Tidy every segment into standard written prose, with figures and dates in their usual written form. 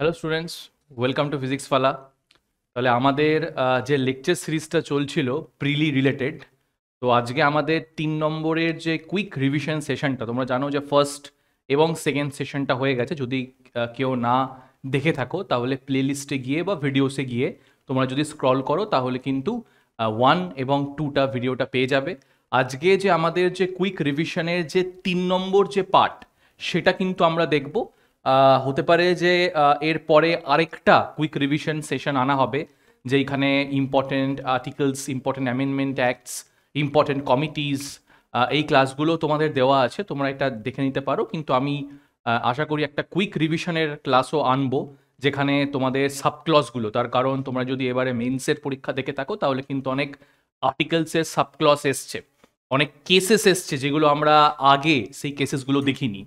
Hello students, welcome to physics ফালা। তাহলে আমাদের যে লেকচার সিরিজটা চলছিল প্রিলি রিলেটেড, তো আজকে আমাদের 3 নম্বরের যে কুইক রিভিশন সেশনটা, তোমরা জানো যে ফার্স্ট এবং সেকেন্ড সেশনটা হয়ে গেছে। যদি কেউ না দেখে থাকো তাহলে প্লে লিস্টে গিয়ে বা ভিডিওসে গিয়ে তোমরা যদি স্ক্রল করো তাহলে কিন্তু 1 এবং 2টা ভিডিওটা পেয়ে যাবে। আজকে যে আমাদের যে কুইক রিভিশনের যে 3 নম্বর যে পার্ট, সেটা কিন্তু আমরা দেখব। হতে পারে যে এর পরে আরেকটা কুইক রিভিশন সেশন আনা হবে, যেইখানে important articles, important amendment acts, important committees, এই ক্লাসগুলো তোমাদের দেওয়া আছে, তোমরা এটা দেখে নিতে পারো। কিন্তু আমি আশা করি একটা কুইক রিভিশনের ক্লাসও আনবো, যেখানে তোমাদের সাবক্লসগুলো, তার কারণ তোমরা যদি এবারে মেন্সের পরীক্ষা দেখে থাকো তাহলে কিন্তু অনেক আর্টিকেলসের সাবক্লস এসছে, অনেক কেসেস এসছে যেগুলো আমরা আগে সেই কেসেসগুলো দেখিনি।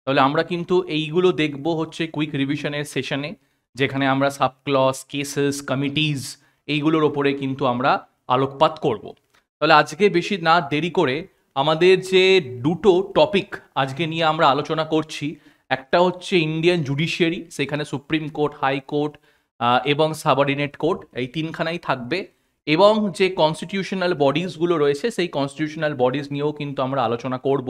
তাহলে আমরা কিন্তু এইগুলো দেখব হচ্ছে কুইক রিভিশনের সেশনে, যেখানে আমরা সাবক্লস, কেসেস, কমিটিজ এইগুলোর ওপরে কিন্তু আমরা আলোকপাত করব। তাহলে আজকে বেশি না দেরি করে আমাদের যে দুটো টপিক আজকে নিয়ে আমরা আলোচনা করছি, একটা হচ্ছে ইন্ডিয়ান জুডিশিয়ারি, সেখানে সুপ্রিম কোর্ট, হাইকোর্ট এবং সাবঅর্ডিনেট কোর্ট, এই তিনখানাই থাকবে। এবং যে কনস্টিটিউশনাল বডিজগুলো রয়েছে সেই কনস্টিটিউশনাল বডিজ নিয়েও কিন্তু আমরা আলোচনা করব।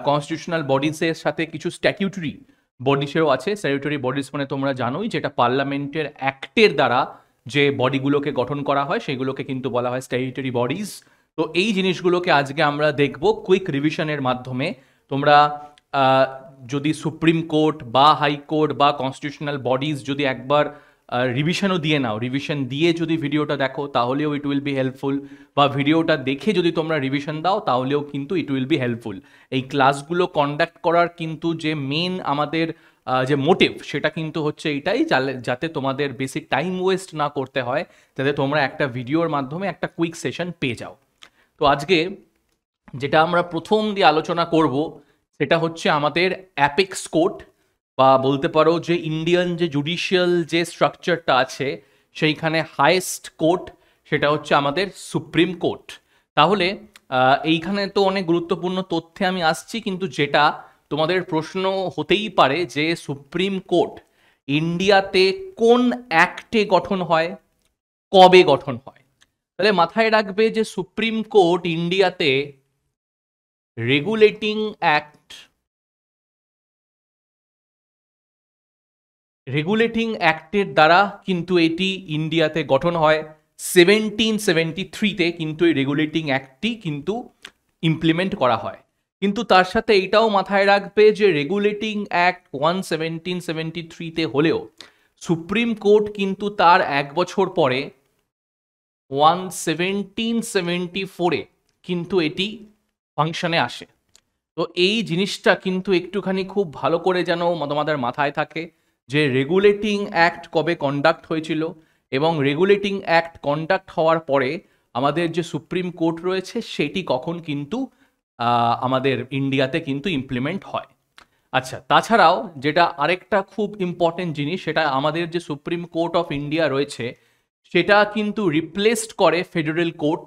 কনস্টিটিউশনাল বডিজের সাথে কিছু স্ট্যাটিউটরি বডিসেরও আছে। স্ট্যাটিউটরি বডিজ মানে তোমরা জানোই, যেটা পার্লামেন্টের অ্যাক্টের দ্বারা যে বডিগুলোকে গঠন করা হয় সেগুলোকে কিন্তু বলা হয় স্ট্যাটিউটরি বডিজ। তো এই জিনিসগুলোকে আজকে আমরা দেখব কুইক রিভিশনের মাধ্যমে। তোমরা যদি সুপ্রিম কোর্ট বা হাইকোর্ট বা কনস্টিটিউশনাল বডিজ যদি একবার রিভিশনও দিয়ে নাও, রিভিশন দিয়ে যদি ভিডিওটা দেখো তাহলেও ইট উইল বি হেল্পফুল, বা ভিডিওটা দেখে যদি তোমরা রিভিশন দাও তাহলেও কিন্তু ইট উইল বি হেল্পফুল। এই ক্লাসগুলো কন্ডাক্ট করার কিন্তু যে মেন আমাদের যে মোটিভ, সেটা কিন্তু হচ্ছে এইটাই, যাতে তোমাদের বেশি টাইম ওয়েস্ট না করতে হয়, যাতে তোমরা একটা ভিডিওর মাধ্যমে একটা কুইক সেশন পেয়ে যাও। তো আজকে যেটা আমরা প্রথম দিয়ে আলোচনা করব সেটা হচ্ছে আমাদের অ্যাপেক্স কোর্ট, বা বলতে পারো যে ইন্ডিয়ান যে জুডিশিয়াল যে স্ট্রাকচারটা আছে সেইখানে হাইয়েস্ট কোর্ট সেটা হচ্ছে আমাদের সুপ্রিম কোর্ট। তাহলে এইখানে তো অনেক গুরুত্বপূর্ণ তথ্যে আমি আসছি, কিন্তু যেটা তোমাদের প্রশ্ন হতেই পারে যে সুপ্রিম কোর্ট ইন্ডিয়াতে কোন অ্যাক্টে গঠন হয়, কবে গঠন হয়। তাহলে মাথায় রাখবে যে সুপ্রিম কোর্ট ইন্ডিয়াতে রেগুলেটিং অ্যাক্ট, রেগুলেটিং অ্যাক্টের দ্বারা কিন্তু এটি ইন্ডিয়াতে গঠন হয়। 1773-তে কিন্তু এই রেগুলেটিং অ্যাক্টটি কিন্তু ইমপ্লিমেন্ট করা হয়। কিন্তু তার সাথে এইটাও মাথায় রাখবে যে রেগুলেটিং অ্যাক্ট 1773-তে হলেও সুপ্রিম কোর্ট কিন্তু তার 1 বছর পরে 1774-এ কিন্তু এটি ফাংশনে আসে। তো এই জিনিসটা কিন্তু একটুখানি খুব ভালো করে যেন তোমাদের মাথায় থাকে যে রেগুলেটিং অ্যাক্ট কবে কন্ডাক্ট হয়েছিল, এবং রেগুলেটিং অ্যাক্ট কন্ডাক্ট হওয়ার পরে আমাদের যে সুপ্রিম কোর্ট রয়েছে সেটি কখন কিন্তু আমাদের ইন্ডিয়াতে কিন্তু ইমপ্লিমেন্ট হয়। আচ্ছা, তাছাড়াও যেটা আরেকটা খুব ইম্পর্টেন্ট জিনিস, সেটা আমাদের যে সুপ্রিম কোর্ট অফ ইন্ডিয়া রয়েছে সেটা কিন্তু রিপ্লেসড করে ফেডারেল কোর্ট,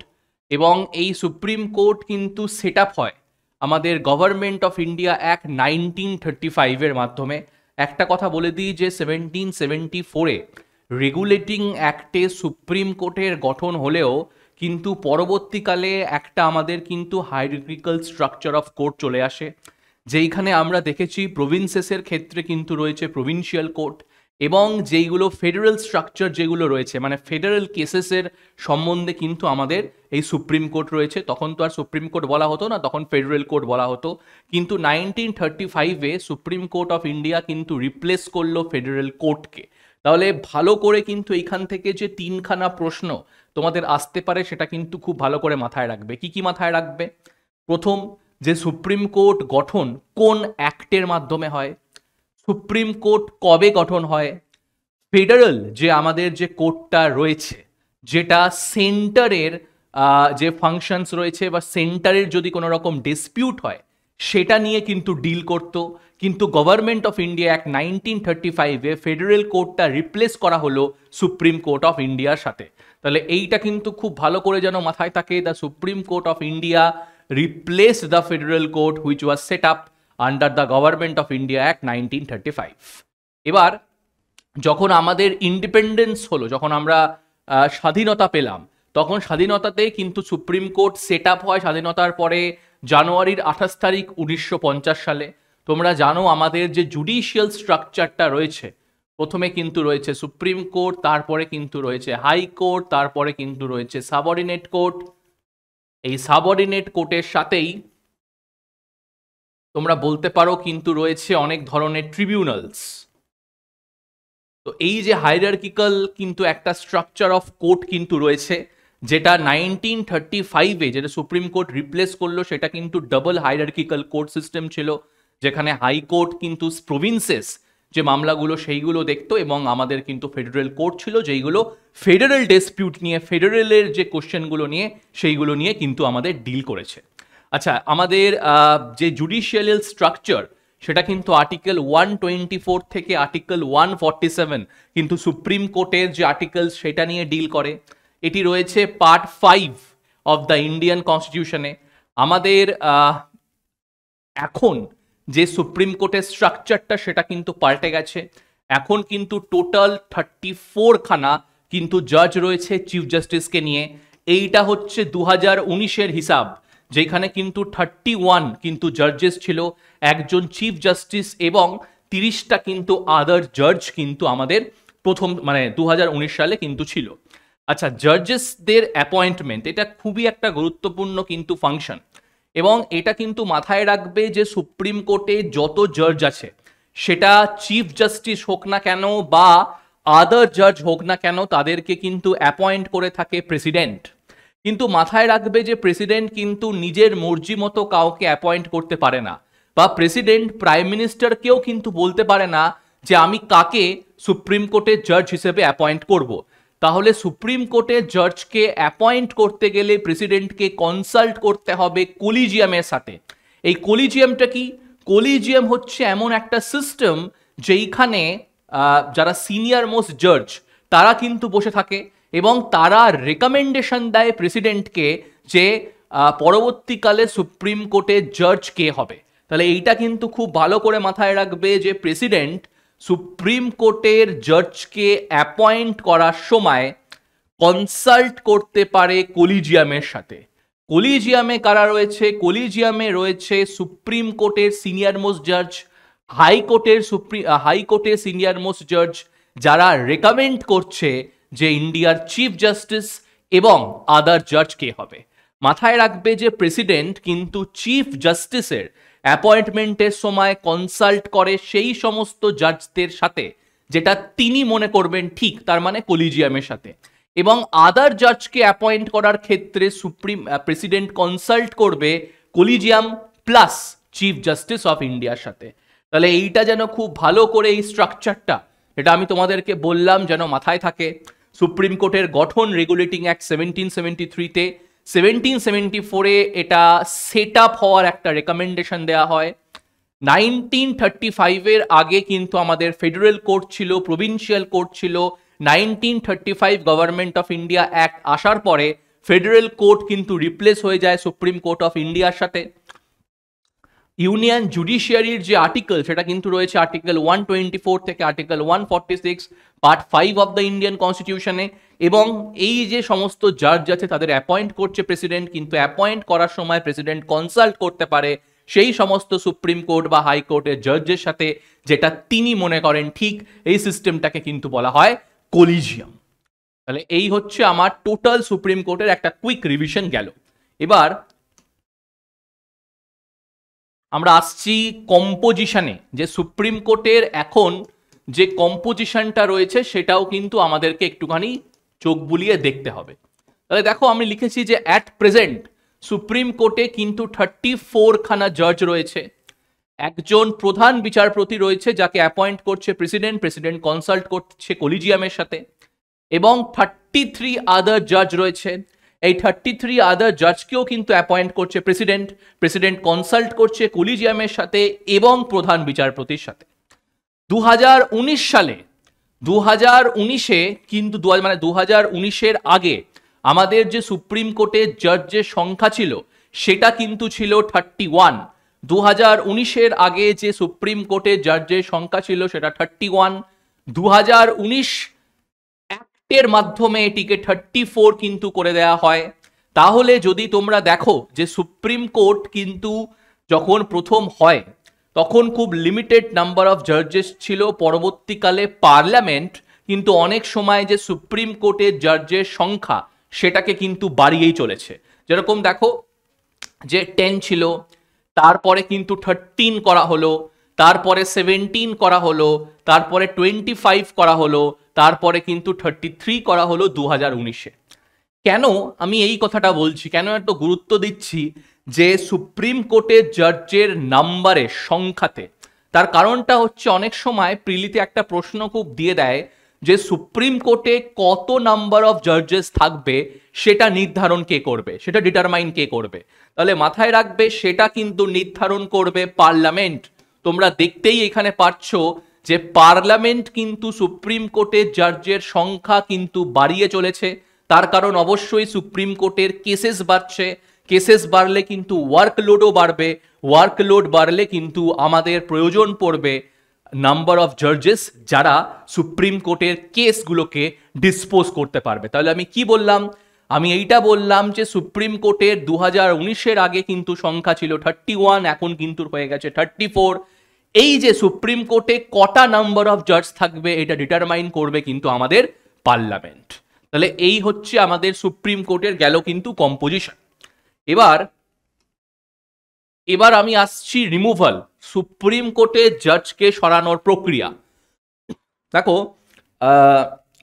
এবং এই সুপ্রিম কোর্ট কিন্তু সেট আপ হয় আমাদের গভর্নমেন্ট অফ ইন্ডিয়া অ্যাক্ট 1935-এর মাধ্যমে। একটা কথা বলে দিই যে 1774-এ রেগুলেটিং অ্যাক্টে সুপ্রিম কোর্টের গঠন হলেও কিন্তু পরবর্তীকালে একটা আমাদের কিন্তু হায়ারার্কিক্যাল স্ট্রাকচার অফ কোর্ট চলে আসে, যেইখানে আমরা দেখেছি প্রভিন্সেসের ক্ষেত্রে কিন্তু রয়েছে প্রভিন্সিয়াল কোর্ট, এবং যেইগুলো ফেডারেল স্ট্রাকচার যেগুলো রয়েছে মানে ফেডারেল কেসেসের সম্বন্ধে কিন্তু আমাদের এই সুপ্রিম কোর্ট রয়েছে। তখন তো আর সুপ্রিম কোর্ট বলা হতো না, তখন ফেডারেল কোর্ট বলা হতো। কিন্তু 1935-এ সুপ্রিম কোর্ট অফ ইন্ডিয়া কিন্তু রিপ্লেস করলো ফেডারেল কোর্টকে। তাহলে ভালো করে কিন্তু এইখান থেকে যে 3খানা প্রশ্ন তোমাদের আসতে পারে সেটা কিন্তু খুব ভালো করে মাথায় রাখবে। কি কি মাথায় রাখবে? প্রথম, যে সুপ্রিম কোর্ট গঠন কোন অ্যাক্টের মাধ্যমে হয়, সুপ্রিম কোর্ট কবে গঠন হয়, ফেডারেল যে আমাদের যে কোর্টটা রয়েছে যেটা সেন্টারের যে ফাংশনস রয়েছে বা সেন্টারের যদি কোনো রকম ডিসপিউট হয় সেটা নিয়ে কিন্তু ডিল করত। কিন্তু গভর্নমেন্ট অফ ইন্ডিয়া অ্যাক্ট 1935-এ ফেডারেল কোর্টটা রিপ্লেস করা হলো সুপ্রিম কোর্ট অফ ইন্ডিয়ার সাথে। তাহলে এইটা কিন্তু খুব ভালো করে যেন মাথায় থাকে, the supreme court of India replaced the federal court which was set up under the Government of India Act 1935. এবার যখন আমাদের ইন্ডিপেন্ডেন্স হলো, যখন আমরা স্বাধীনতা পেলাম, তখন স্বাধীনতাতে কিন্তু সুপ্রিম কোর্ট সেট আপ হয় স্বাধীনতার পরে জানুয়ারির 28 তারিখ 1950 সালে। তোমরা জানো আমাদের যে জুডিশিয়াল স্ট্রাকচারটা রয়েছে, প্রথমে কিন্তু রয়েছে সুপ্রিম কোর্ট, তারপরে কিন্তু রয়েছে হাই কোর্ট, তারপরে কিন্তু রয়েছে সাবঅর্ডিনেট কোর্ট। এই সাবঅর্ডিনেট কোর্টের সাথেই তোমরা বলতে পারো কিন্তু রয়েছে অনেক ধরনের ট্রিবিউনালস। তো এই যে হায়ারার্কিক্যাল কিন্তু একটা স্ট্রাকচার অফ কোর্ট কিন্তু রয়েছে, যেটা 1935-এ যেটা সুপ্রিম কোর্ট রিপ্লেস করলো, সেটা কিন্তু ডাবল হায়ারার্কিক্যাল কোর্ট সিস্টেম ছিল, যেখানে হাইকোর্ট কিন্তু প্রভিন্সেস যে মামলাগুলো সেইগুলো দেখতো, এবং আমাদের কিন্তু ফেডারেল কোর্ট ছিল যেইগুলো ফেডারেল ডিসপিউট নিয়ে, ফেডারেলের যে কোশ্চেনগুলো নিয়ে সেইগুলো নিয়ে কিন্তু আমাদের ডিল করেছে। আচ্ছা, আমাদের যে জুডিশিয়াল স্ট্রাকচার সেটা কিন্তু আর্টিকেল 124 থেকে আর্টিকেল 147 কিন্তু সুপ্রিম কোর্টের যে আর্টিকেল সেটা নিয়ে ডিল করে। এটি রয়েছে পার্ট 5 অফ দ্য ইন্ডিয়ান কনস্টিটিউশনে। আমাদের এখন যে সুপ্রিম কোর্টের স্ট্রাকচারটা সেটা কিন্তু পাল্টে গেছে। এখন কিন্তু টোটাল 34 খানা কিন্তু জাজ রয়েছে চিফ জাস্টিসকে নিয়ে। এইটা হচ্ছে 2019-এর হিসাব, যেখানে কিন্তু 31 কিন্তু জাজেস ছিল, একজন চিফ জাস্টিস এবং 30টা কিন্তু আদার জাজ কিন্তু আমাদের প্রথম 2019 সালে কিন্তু ছিল। আচ্ছা, জাজেসদের অ্যাপয়েন্টমেন্ট এটা খুবই একটা গুরুত্বপূর্ণ কিন্তু ফাংশন, এবং এটা কিন্তু মাথায় রাখবে যে সুপ্রিম কোর্টে যত জাজ আছে, সেটা চিফ জাস্টিস হোক না কেন বা আদার জাজ হোক না কেন, তাদেরকে কিন্তু অ্যাপয়েন্ট করে থাকে প্রেসিডেন্ট। কিন্তু মাথায় রাখবে যে প্রেসিডেন্ট কিন্তু নিজের মর্জি মতো কাউকে অ্যাপয়েন্ট করতে পারে না, বা প্রেসিডেন্ট প্রাইম মিনিস্টারকেও কিন্তু বলতে পারে না যে আমি কাকে সুপ্রিম কোর্টের জাজ হিসেবে অ্যাপয়েন্ট করব। তাহলে সুপ্রিম কোর্টের জাজকে অ্যাপয়েন্ট করতে গেলে প্রেসিডেন্টকে কনসাল্ট করতে হবে কলিজিয়ামের সাথে। এই কলিজিয়ামটা কি? কলিজিয়াম হচ্ছে এমন একটা সিস্টেম যেইখানে যারা সিনিয়র মোস্ট জাজ তারা কিন্তু বসে থাকে, এবং তারা রেকমেন্ডেশন দেয় প্রেসিডেন্টকে যে পরবর্তীকালে সুপ্রিম কোর্টের জাজ কে হবে। তাহলে এইটা কিন্তু খুব ভালো করে মাথায় রাখবে যে প্রেসিডেন্ট সুপ্রিম কোর্টের জাজকে অ্যাপয়েন্ট করার সময় কনসাল্ট করতে পারে কলিজিয়ামের সাথে। কলিজিয়ামে কারা রয়েছে? কলিজিয়ামে রয়েছে সুপ্রিম কোর্টের সিনিয়র মোস্ট জাজ, হাইকোর্টের সিনিয়র মোস্ট জাজ, যারা রেকমেন্ড করছে যে ইন্ডিয়ার চিফ জাস্টিস এবং আদার জাজ কে হবে। মাথায় রাখবে যে প্রেসিডেন্ট কিন্তু চিফ জাস্টিসের অ্যাপয়েন্টমেন্টের সময় কনসাল্ট করে সেই সমস্ত জাজদের সাথে যেটা তিনি মনে করবেন ঠিক, তার মানে কলিজিয়ামের সাথে, এবং আদার জাজকে অ্যাপয়েন্ট করার ক্ষেত্রে প্রেসিডেন্ট কনসাল্ট করবে কলিজিয়াম প্লাস চিফ জাস্টিস অফ ইন্ডিয়ার সাথে। তাহলে এইটা যেন খুব ভালো করে এই স্ট্রাকচারটা, এটা আমি তোমাদেরকে বললাম, যেন মাথায় থাকে। সুপ্রিম কোর্টের গঠন রেগুলেটিং অ্যাক্ট 1773-তে, 1774-এ এটা সেট আপ হওয়ার একটা রেকমেন্ডেশন দেওয়া হয়। 1935-এর আগে কিন্তু আমাদের ফেডারেল কোর্ট ছিল, প্রভিন্সিয়াল কোর্ট ছিল। 1935 গভর্নমেন্ট অফ ইন্ডিয়া অ্যাক্ট আসার পরে ফেডারেল কোর্ট কিন্তু রিপ্লেস হয়ে যায় সুপ্রিম কোর্ট অফ ইন্ডিয়ার সাথে। ইউনিয়ন জুডিশিয়ারির যে আর্টিকেল সেটা কিন্তু রয়েছে আর্টিকেল 124 থেকে article 146 part 5 of the Indian কনস্টিটিউশনে, এবং এই যে সমস্ত জাজ আছে তাদের অ্যাপয়েন্ট করছে প্রেসিডেন্ট, কিন্তু অ্যাপয়েন্ট করার সময় প্রেসিডেন্ট কনসাল্ট করতে পারে সেই সমস্ত সুপ্রিম কোর্ট বা হাইকোর্টের জাজের সাথে যেটা তিনি মনে করেন ঠিক। এই সিস্টেমটাকে কিন্তু বলা হয় কলিজিয়াম। তাহলে এই হচ্ছে আমার টোটাল সুপ্রিম কোর্টের একটা কুইক রিভিশন গেল। এবার আমরা আসছি কম্পোজিশনে, যে সুপ্রিম কোর্টের এখন যে কম্পোজিশনটা রয়েছে সেটাও কিন্তু আমাদেরকে একটুখানি চোখ বুলিয়ে দেখতে হবে। তাহলে দেখো, আমি লিখেছি যে অ্যাট প্রেজেন্ট সুপ্রিম কোর্টে কিন্তু 34 খানা জাজ রয়েছে, একজন প্রধান বিচারপতি রয়েছে যাকে অ্যাপয়েন্ট করছে প্রেসিডেন্ট, প্রেসিডেন্ট কনসাল্ট করছে কলিজিয়ামের সাথে, এবং 33 আদার জাজ রয়েছে। এই 33 আদার জাজকেও কিন্তু অ্যাপয়েন্ট করছে প্রেসিডেন্ট, প্রেসিডেন্ট কনসাল্ট করছে কলিজিয়ামের সাথে এবং প্রধান বিচারপতির সাথে। 2019 সালে 2019-এ কিন্তু 2019-এর আগে আমাদের যে সুপ্রিম কোর্টের জাজের সংখ্যা ছিল সেটা কিন্তু ছিল 31। 2019-এর আগে যে সুপ্রিম কোর্টের জাজের সংখ্যা ছিল সেটা 31। 2019 অ্যাক্টের মাধ্যমে এটিকে 34 কিন্তু করে দেওয়া হয়। তাহলে যদি তোমরা দেখো যে সুপ্রিম কোর্ট কিন্তু যখন প্রথম হয় তখন খুব লিমিটেড নাম্বার অফ জাজেস ছিল, পরবর্তীকালে পার্লামেন্ট কিন্তু অনেক সময় যে সুপ্রিম কোর্টের জাজের সংখ্যা সেটাকে কিন্তু বাড়িয়েই চলেছে। যেরকম দেখো যে 10 ছিল, তারপরে কিন্তু 13 করা হলো, তারপরে 17 করা হলো, তারপরে 25 করা হলো, তারপরে কিন্তু 33 করা হলো 2019-এ। কেন আমি এই কথাটা বলছি, কেন এত গুরুত্ব দিচ্ছি যে সুপ্রিম কোর্টের জাজের নাম্বারের সংখ্যাতে? তার কারণটা হচ্ছে অনেক সময় প্রিলিতে একটা প্রশ্ন খুব দিয়ে দেয় যে সুপ্রিম কোর্টে কত নাম্বার অফ জাজেস থাকবে সেটা নির্ধারণ কে করবে, সেটা ডিটারমাইন কে করবে। তাহলে মাথায় রাখবে সেটা কিন্তু নির্ধারণ করবে পার্লামেন্ট। তোমরা দেখতেই এখানে পাচ্ছ যে পার্লামেন্ট কিন্তু সুপ্রিম কোর্টের জাজের সংখ্যা কিন্তু বাড়িয়ে চলেছে। তার কারণ অবশ্যই সুপ্রিম কোর্টের কেসেস বাড়ছে, কেসেস বাড়লে কিন্তু ওয়ার্কলোডও বাড়বে, ওয়ার্কলোড বাড়লে কিন্তু আমাদের প্রয়োজন পড়বে নাম্বার অফ জাজেস যারা সুপ্রিম কোর্টের কেসগুলোকে ডিসপোজ করতে পারবে। তাহলে আমি কি বললাম? আমি এইটা বললাম যে সুপ্রিম কোর্টের 2019-এর আগে কিন্তু সংখ্যা ছিল 31, এখন কিন্তু হয়ে গেছে 34। এই যে সুপ্রিম কোর্টে কটা নাম্বার অফ জাজ থাকবে এটা ডিটারমাইন করবে কিন্তু আমাদের পার্লামেন্ট। তাহলে এই হচ্ছে আমাদের সুপ্রিম কোর্টের গেল কিন্তু কম্পোজিশন। এবার আমি আসছি রিমুভাল, সুপ্রিম কোর্টের জাজকে সরানোর প্রক্রিয়া। দেখো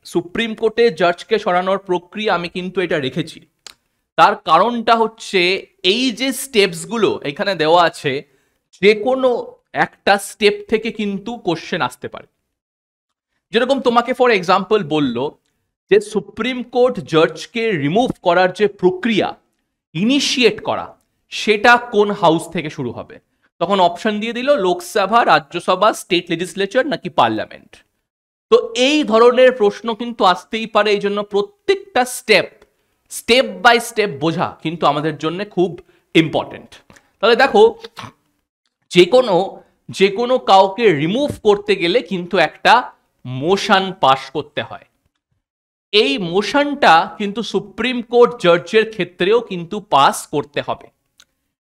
সুপ্রিম কোর্টের জাজকে সরানোর প্রক্রিয়া আমি কিন্তু এটা রেখেছি। তার কারণটা হচ্ছে এই যে স্টেপসগুলো এখানে দেওয়া আছে, যে কোনো একটা স্টেপ থেকে কিন্তু কোশ্চেন আসতে পারে। যেরকম তোমাকে ফর এক্সাম্পল বললো যে সুপ্রিম কোর্ট জাজকে রিমুভ করার যে প্রক্রিয়া ইনিশিয়েট করা সেটা কোন হাউস থেকে শুরু হবে, তখন অপশন দিয়ে দিল লোকসভা, রাজ্যসভা, স্টেট লেজিসলেচার নাকি পার্লামেন্ট। তো এই ধরনের প্রশ্ন কিন্তু আসতেই পারে, এই জন্য প্রত্যেকটা স্টেপ বাই স্টেপ বোঝা কিন্তু আমাদের জন্য খুব ইম্পর্টেন্ট। তাহলে দেখো যে কোনো কাউকে রিমুভ করতে গেলে কিন্তু একটা মোশন পাস করতে হয়। এই মোশনটা কিন্তু সুপ্রিম কোর্ট জাজের ক্ষেত্রেও কিন্তু পাস করতে হবে।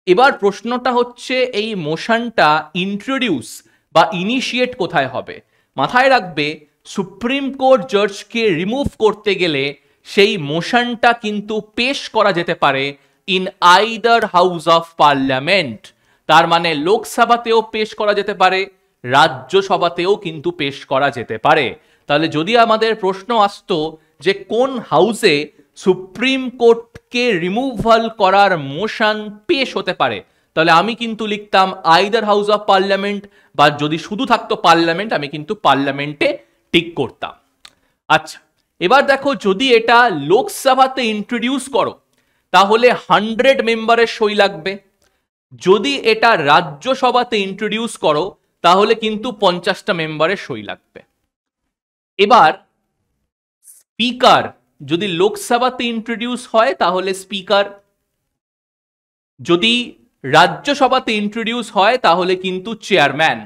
এবার প্রশ্নটা হচ্ছে এই মোশনটা ইন্ট্রোডিউস বা ইনিশিয়েট কোথায় হবে? মাথায় রাখবে সুপ্রিম কোর্ট জাজকে রিমুভ করতে গেলে সেই মোশনটা কিন্তু পেশ করা যেতে পারে in either house of parliament. তার মানে লোকসভাতেও পেশ করা যেতে পারে, রাজ্যসভাতেও কিন্তু পেশ করা যেতে পারে। তাহলে যদি আমাদের প্রশ্ন আসতো যে কোন হাউসে সুপ্রিম কোর্টকে রিমুভাল করার মোশন পেশ হতে পারে, তাহলে আমি কিন্তু লিখতাম আইদার হাউস অফ পার্লামেন্ট, বা যদি শুধু থাকতো পার্লামেন্ট আমি কিন্তু পার্লামেন্টে টিক করতাম। আচ্ছা, এবার দেখো যদি এটা লোকসভাতে ইন্ট্রোডিউস করো তাহলে 100 মেম্বারের সই লাগবে, যদি এটা রাজ্যসভাতে ইন্ট্রোডিউস করো তাহলে কিন্তু 50টা মেম্বারের সই লাগবে। এবার স্পিকার যদি লোকসভাতে ইন্ট্রোডিউস হয় তাহলে স্পিকার, যদি রাজ্যসভাতে ইন্ট্রোডিউস হয় তাহলে কিন্তু চেয়ারম্যান।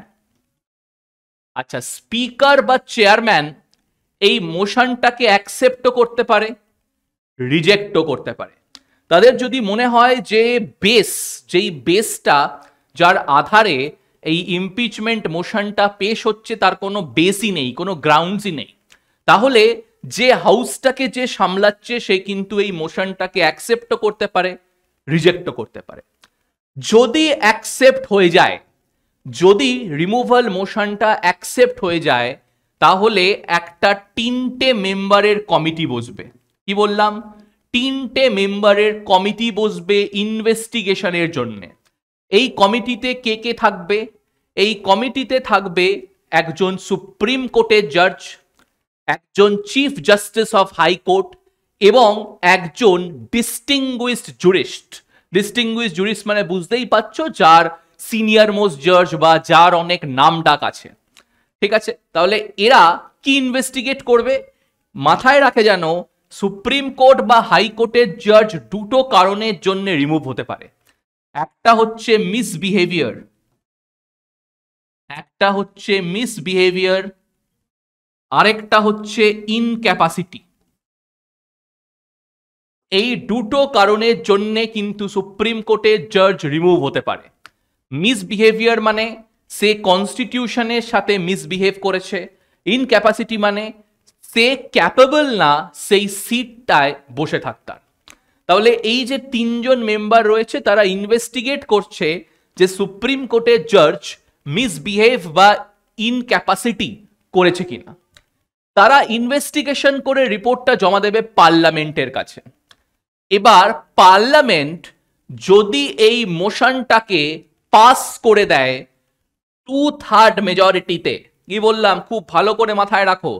আচ্ছা, স্পিকার বা চেয়ারম্যান এই মোশনটাকে অ্যাকসেপ্টও করতে পারে, রিজেক্টও করতে পারে। তাদের যদি মনে হয় যে যেই বেসটা যার আধারে এই ইমপিচমেন্ট মোশনটা পেশ হচ্ছে তার কোনো বেসই নেই, কোনো গ্রাউন্ডসই নেই, তাহলে যে হাউসটাকে যে সামলাচ্ছে সে কিন্তু এই মোশনটাকে অ্যাকসেপ্টও করতে পারে, রিজেক্টও করতে পারে। যদি অ্যাকসেপ্ট হয়ে যায়, যদি রিমুভাল মোশনটা অ্যাকসেপ্ট হয়ে যায় তাহলে একটা 3টে মেম্বারের কমিটি বসবে। কি বললাম? 3টে মেম্বারের কমিটি বসবে ইনভেস্টিগেশনের জন্য। এই কমিটিতে কে কে থাকবে? এই কমিটিতে থাকবে একজন সুপ্রিম কোর্টের জাজ, একজন চিফ জাস্টিস অফ হাইকোর্ট এবং একজন ডিস্টিংগুইশড জুরিস্ট। ডিস্টিংগুইশড জুরিস্ট মানে বুঝতেই পারছো, যার সিনিয়র মোস্ট জাজ বা যার অনেক নাম ডাক আছে। ঠিক আছে, তাহলে এরা কি ইনভেস্টিগেট করবে? মাথায় রাখে যেন সুপ্রিম কোর্ট বা হাইকোর্টের জাজ দুটো কারণের জন্য রিমুভ হতে পারে। একটা হচ্ছে মিসবিহেভিয়ার, আরেকটা হচ্ছে ইনক্যাপাসিটি। এই দুটো কারণের জন্য কিন্তু সুপ্রিম কোর্টের জাজ রিমুভ হতে পারে। মিসবিহেভিয়ার মানে সে কনস্টিটিউশনের সাথে মিসবিহেভ করেছে, ইনক্যাপাসিটি মানে সে ক্যাপেবল না সেই সিটটায় বসে থাকতার। তাহলে এই যে তিনজন মেম্বার রয়েছে তারা ইনভেস্টিগেট করছে যে সুপ্রিম কোর্টের জাজ মিসবিহেভ বা ইনক্যাপাসিটি করেছে কিনা। তারা ইনভেস্টিগেশন করে রিপোর্টটা জমা দেবে পার্লামেন্টের কাছে। এবার পার্লামেন্ট যদি এই মোশনটাকে পাস করে দেয় 2/3 মেজরিটিতে, কি বললাম খুব ভালো করে মাথায় রাখো,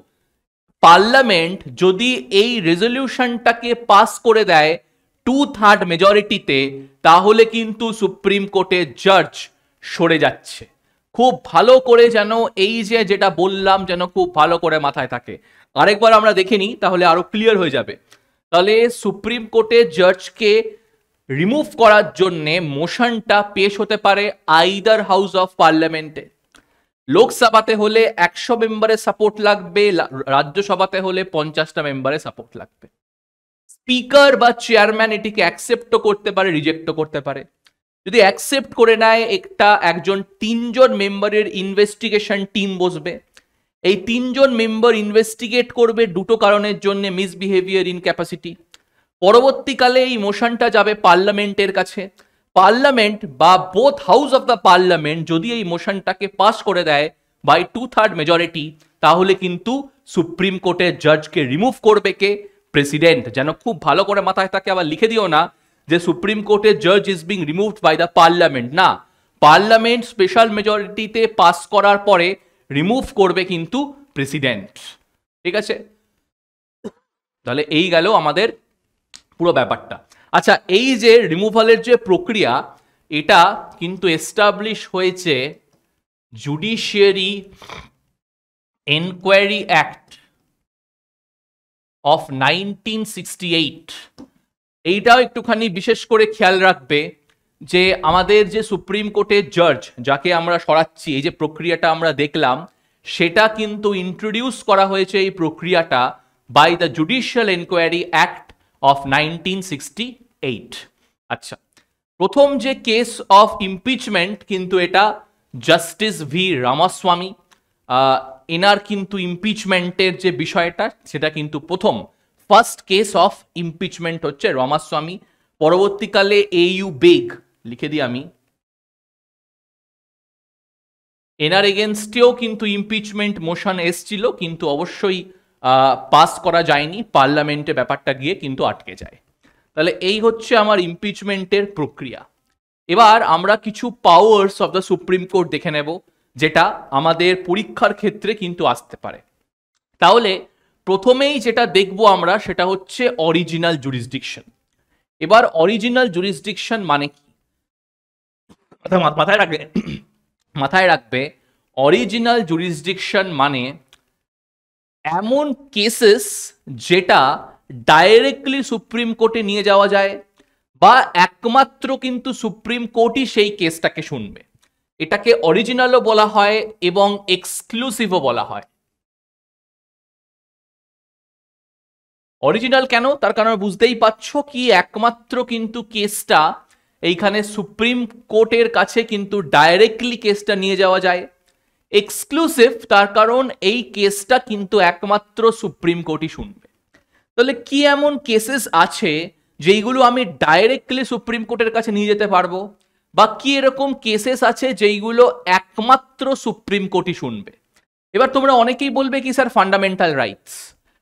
পার্লামেন্ট যদি এই রেজলিউশনটাকে পাস করে দেয় 2/3 মেজরিটিতে, তাহলে কিন্তু সুপ্রিম কোর্টের জাজ সরে যাচ্ছে। খুব ভালো করে যেন এই যে যেটা বললাম যেন খুব ভালো করে মাথায় থাকে। আরেকবার আমরা দেখে নিই তাহলে আরো ক্লিয়ার হয়ে যাবে। তাহলে সুপ্রিম কোর্টের জাজকে রিমুভ করার জন্য মোশনটা পেশ হতে পারে আইদার হাউস অফ পার্লামেন্টে। লোকসভাতে হলে 100 মেম্বারের সাপোর্ট লাগবে, রাজ্যসভাতে হলে 50টা মেম্বারের সাপোর্ট লাগবে। স্পিকার বা চেয়ারম্যান এটিকে অ্যাকসেপ্টও করতে পারে, রিজেক্টও করতে পারে। যদি অ্যাকসেপ্ট করে নেয় একজন 3জন মেম্বারের ইনভেস্টিগেশন টিম বসবে। এই 3জন মেম্বার ইনভেস্টিগেট করবে দুটো কারণের জন্য, মিসবিহেভিয়ার, ইনক্যাপাসিটি। পরবর্তীকালে এই মোশনটা যাবে পার্লামেন্টের কাছে। পার্লামেন্ট বা both house of the parliament যদি এই মোশনটাকে পাস করে দেয় বাই 2/3 মেজরিটি, তাহলে কিন্তু সুপ্রিম কোর্টের জাজকে রিমুভ করবে কে? প্রেসিডেন্ট। যেন খুব ভালো করে মাথায় থাকে, আবার লিখে দিও না যে সুপ্রিম কোর্টের জাজ is being removed by the parliament. না, পার্লামেন্ট স্পেশাল মেজরিটিতে পাস করার পরে রিমুভ করবে কিন্তু প্রেসিডেন্ট। ঠিক আছে, তাহলে এই গেল আমাদের পুরো ব্যাপারটা। আচ্ছা, এই যে রিমুভালের যে প্রক্রিয়া, এটা কিন্তু এস্টাবলিশ হয়েছে জুডিশিয়ারি এনকোয়ারি অ্যাক্ট অফ 1968। এইটাও একটুখানি বিশেষ করে খেয়াল রাখবে যে আমাদের যে সুপ্রিম কোর্টের জাজ যাকে আমরা সরাচ্ছি, এই যে প্রক্রিয়াটা আমরা দেখলাম, সেটা কিন্তু ইন্ট্রোডিউস করা হয়েছে এই প্রক্রিয়াটা by the judicial enquiry act of 1968। আচ্ছা, প্রথম যে কেস অফ ইমপিচমেন্ট কিন্তু এটা জাস্টিস ভি রামাস্বামী, এনার কিন্তু ইমপিচমেন্টের যে বিষয়টা সেটা কিন্তু ফার্স্ট কেস অফ ইমপিচমেন্ট হচ্ছে রামাস্বামী। পরবর্তীকালে AU বেগ, লিখে দিই আমি, এনার এগেনস্টেও কিন্তু ইমপিচমেন্ট মোশন এসছিল, কিন্তু অবশ্যই পাস করা যায়নি, পার্লামেন্টে ব্যাপারটা গিয়ে কিন্তু আটকে যায়। তাহলে এই হচ্ছে আমার ইমপিচমেন্টের প্রক্রিয়া। এবার আমরা কিছু powers of the supreme court দেখে নেব, যেটা আমাদের পরীক্ষার ক্ষেত্রে কিন্তু আসতে পারে। তাহলে প্রথমেই যেটা দেখবো আমরা সেটা হচ্ছে অরিজিনাল জুরিসডিকশন। এবার অরিজিনাল জুরিসডিকশন মানে কি মাথায় রাখবে অরিজিনাল জুরিসডিকশন মানে এমন কেসেস যেটা ডাইরেক্টলি সুপ্রিম কোর্টে নিয়ে যাওয়া যায়, বা একমাত্র কিন্তু সুপ্রিম কোর্টই সেই কেসটাকে শুনবে। এটাকে অরিজিনালও বলা হয় এবং এক্সক্লুসিভও বলা হয়। অরিজিনাল কেন? তার কারণ বুঝতেই পারছো কি, একমাত্র কিন্তু কেসটা এইখানে সুপ্রিম কোর্টের কাছে কিন্তু ডাইরেক্টলি কেসটা নিয়ে যাওয়া যায়। এক্সক্লুসিভ তার কারণ এই কেসটা কিন্তু একমাত্র সুপ্রিম কোর্টই শুনবে। তাহলে কি এমন কেসেস আছে যেইগুলো আমি ডাইরেক্টলি সুপ্রিম কোর্টের কাছে নিয়ে যেতে পারবো, বা কি এরকম কেসেস আছে যেইগুলো একমাত্র সুপ্রিম কোর্টই শুনবে? এবার তোমরা অনেকেই বলবে কি স্যার ফান্ডামেন্টাল রাইটস,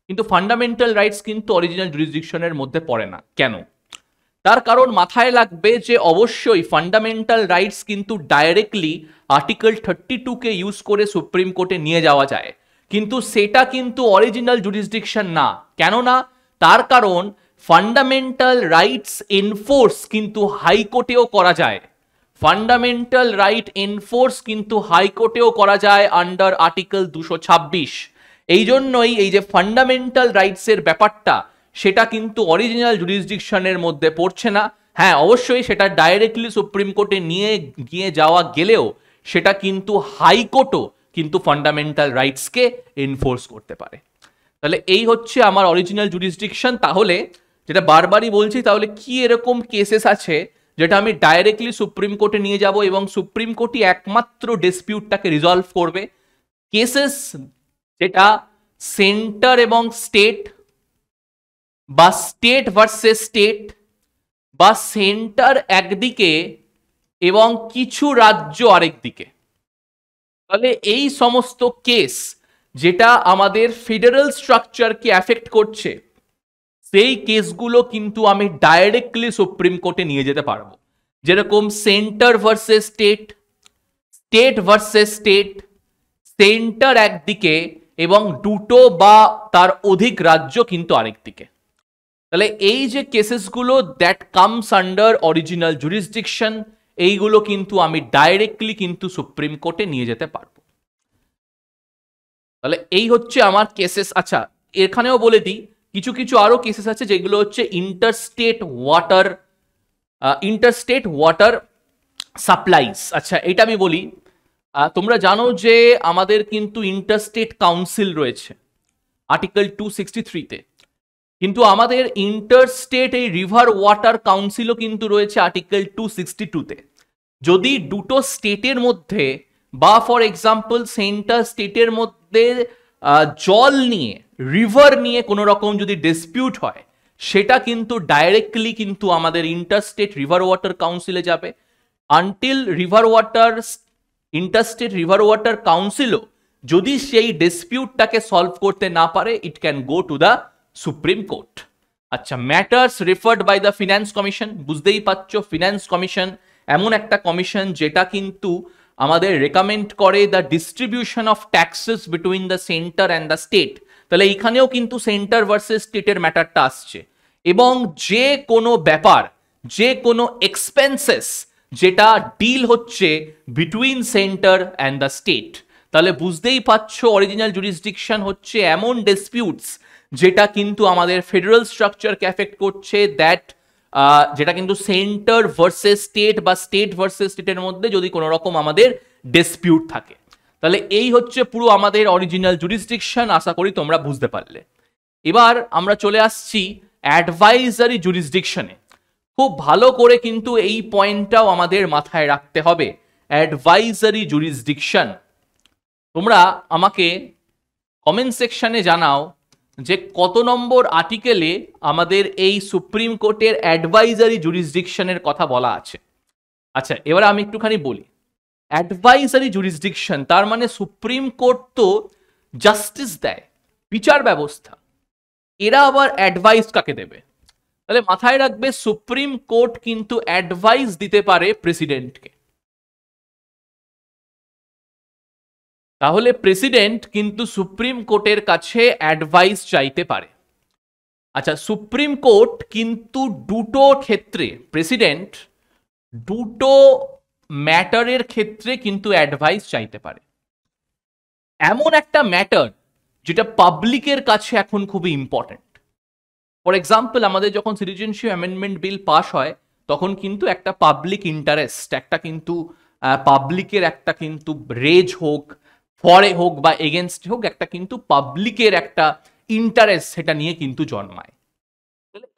কিন্তু ফান্ডামেন্টাল রাইটস কিন্তু অরিজিনাল জুরিসডিকশনের মধ্যে পড়ে না। কেন? তার কারণ মাথায় লাগবে যে অবশ্যই ফান্ডামেন্টাল রাইটস কিন্তু ডাইরেক্টলি আর্টিকেল 32কে ইউজ করে সুপ্রিম কোর্টে নিয়ে যাওয়া যায়, কিন্তু সেটা কিন্তু অরিজিনাল জুরিসডিকশন না। কেন না? তার কারণ ফান্ডামেন্টাল রাইটস এনফোর্স কিন্তু হাইকোর্টেও করা যায়। ফান্ডামেন্টাল রাইট এনফোর্স কিন্তু হাইকোর্টেও করা যায় আন্ডার আর্টিকেল 226। এই জন্যই এই যে ফান্ডামেন্টাল রাইটসের ব্যাপারটা, সেটা কিন্তু অরিজিনাল জুরিসডিকশনের মধ্যে পড়ছে না। হ্যাঁ, অবশ্যই সেটা ডাইরেক্টলি সুপ্রিম কোর্টে নিয়ে গিয়ে যাওয়া গেলেও সেটা কিন্তু হাইকোর্টও কিন্তু ফান্ডামেন্টাল রাইটসকে এনফোর্স করতে পারে। তাহলে এই হচ্ছে আমার অরিজিনাল জুরিসডিকশন। তাহলে যেটা বারবারই বলছি, তাহলে কি এরকম কেসেস আছে যেটা আমি ডাইরেক্টলি সুপ্রিম কোর্টে নিয়ে যাব এবং সুপ্রিম কোর্টই একমাত্র ডিসপিউটটাকে রিজলভ করবে? কেসেস যেটা সেন্টার এবং স্টেট, বা স্টেট ভার্সেস স্টেট, বা সেন্টার একদিকে এবং কিছু রাজ্য আরেক দিকে। তাহলে এই সমস্ত কেস যেটা আমাদের ফেডারেল স্ট্রাকচারকে অ্যাফেক্ট করছে, সেই কেসগুলো কিন্তু আমি ডাইরেক্টলি সুপ্রিম কোর্টে নিয়ে যেতে পারবো। যেরকম centre versus state, state versus state, centre একদিকে এবং দুটো বা তার অধিক রাজ্য কিন্তু আরেক দিকে। তাহলে এই যে কেসেসগুলো that comes under original jurisdiction, এইগুলো কিন্তু আমি ডাইরেক্টলি কিন্তু সুপ্রিম কোর্টে নিয়ে যেতে পারবো। তাহলে এই হচ্ছে আমার কেসেস। আচ্ছা, এখানেও বলে দিই কিছু কিছু আরো কেসেস আছে যেগুলো হচ্ছে ইন্টারস্টেট ওয়াটার সাপ্লাইজ। আচ্ছা, এটা আমি বলি, তোমরা জানো যে আমাদের কিন্তু ইন্টারস্টেট কাউন্সিল রয়েছে আর্টিকেল 263-তে, কিন্তু আমাদের ইন্টারস্টেট এই রিভার ওয়াটার কাউন্সিলও কিন্তু রয়েছে আর্টিকেল 262-তে। যদি দুটো স্টেটের মধ্যে বা ফর এক্সাম্পল সেন্টার স্টেটের মধ্যে জল নিয়ে, রিভার নিয়ে কোনো রকম যদি ডিসপিউট হয়, সেটা কিন্তু ডাইরেক্টলি কিন্তু আমাদের ইন্টারস্টেট রিভার ওয়াটার কাউন্সিলে যাবে। আনটিল ইন্টারস্টেট রিভার ওয়াটার কাউন্সিলও যদি সেই ডিসপিউটটাকে সলভ করতে না পারে, it can go to the supreme court. আচ্ছা, matters referred by the finance commission, বুঝতেই পারছো ফিনান্স কমিশন এমন একটা কমিশন যেটা কিন্তু আমাদের রেকমেন্ড করে the distribution of taxes between the centre and the state. তাহলে এখানেও কিন্তু সেন্টার ভার্সেস স্টেটের ম্যাটারটা আসছে। এবং যে কোনো ব্যাপার, যে কোনো এক্সপেন্সেস যেটা ডিল হচ্ছে between centre and the state, তাহলে বুঝতেই পারছো অরিজিনাল জুরিসডিকশন হচ্ছে এমন ডিসপিউটস যেটা কিন্তু আমাদের ফেডারেল স্ট্রাকচারকে অ্যাফেক্ট করছে, যেটা কিন্তু সেন্টার ভার্সেস স্টেট বা স্টেট ভার্সেস স্টেটের মধ্যে যদি কোনো রকম আমাদের ডিসপিউট থাকে। তাহলে এই হচ্ছে পুরো আমাদের অরিজিনাল জুরিসডিকশন। আশা করি তোমরা বুঝতে পারলে। এবার আমরা চলে আসছি অ্যাডভাইজারি জুরিসডিকশনে। খুব ভালো করে কিন্তু এই পয়েন্টটাও আমাদের মাথায় রাখতে হবে, অ্যাডভাইজারি জুরিসডিকশন। তোমরা আমাকে কমেন্ট সেকশনে জানাও যে কত নম্বর আর্টিকেলে আমাদের এই সুপ্রিম কোর্টের অ্যাডভাইজারি জুরিসডিকশনের কথা বলা আছে। আচ্ছা, এবার আমি একটুখানি বলি। অ্যাডভাইজারি জুরিসডিকশন তার মানে সুপ্রিম কোর্ট তো জাস্টিস দেয়, বিচার ব্যবস্থা, এরা আবার অ্যাডভাইস কাকে দেবে? তাহলে মাথায় রাখবে সুপ্রিম কোর্ট কিন্তু অ্যাডভাইস দিতে পারে প্রেসিডেন্টকে। তাহলে প্রেসিডেন্ট কিন্তু সুপ্রিম কোর্টের কাছে অ্যাডভাইস চাইতে পারে। আচ্ছা, সুপ্রিম কোর্ট কিন্তু দুটো ক্ষেত্রে, প্রেসিডেন্ট দুটো ম্যাটারের ক্ষেত্রে কিন্তু অ্যাডভাইস চাইতে পারে। এমন একটা ম্যাটার যেটা পাবলিকের কাছে এখন খুবই ইম্পর্টেন্ট। ফর এক্সাম্পল, আমাদের যখন সিটিজেনশিপ অ্যামেন্ডমেন্ট বিল পাস হয়, তখন কিন্তু একটা পাবলিক ইন্টারেস্ট, একটা কিন্তু পাবলিকের একটা কিন্তু রেজ হোক, ফরে হোক বা এগেনস্ট হোক, একটা কিন্তু পাবলিকের একটা ইন্টারেস্ট সেটা নিয়ে কিন্তু জন্মায়।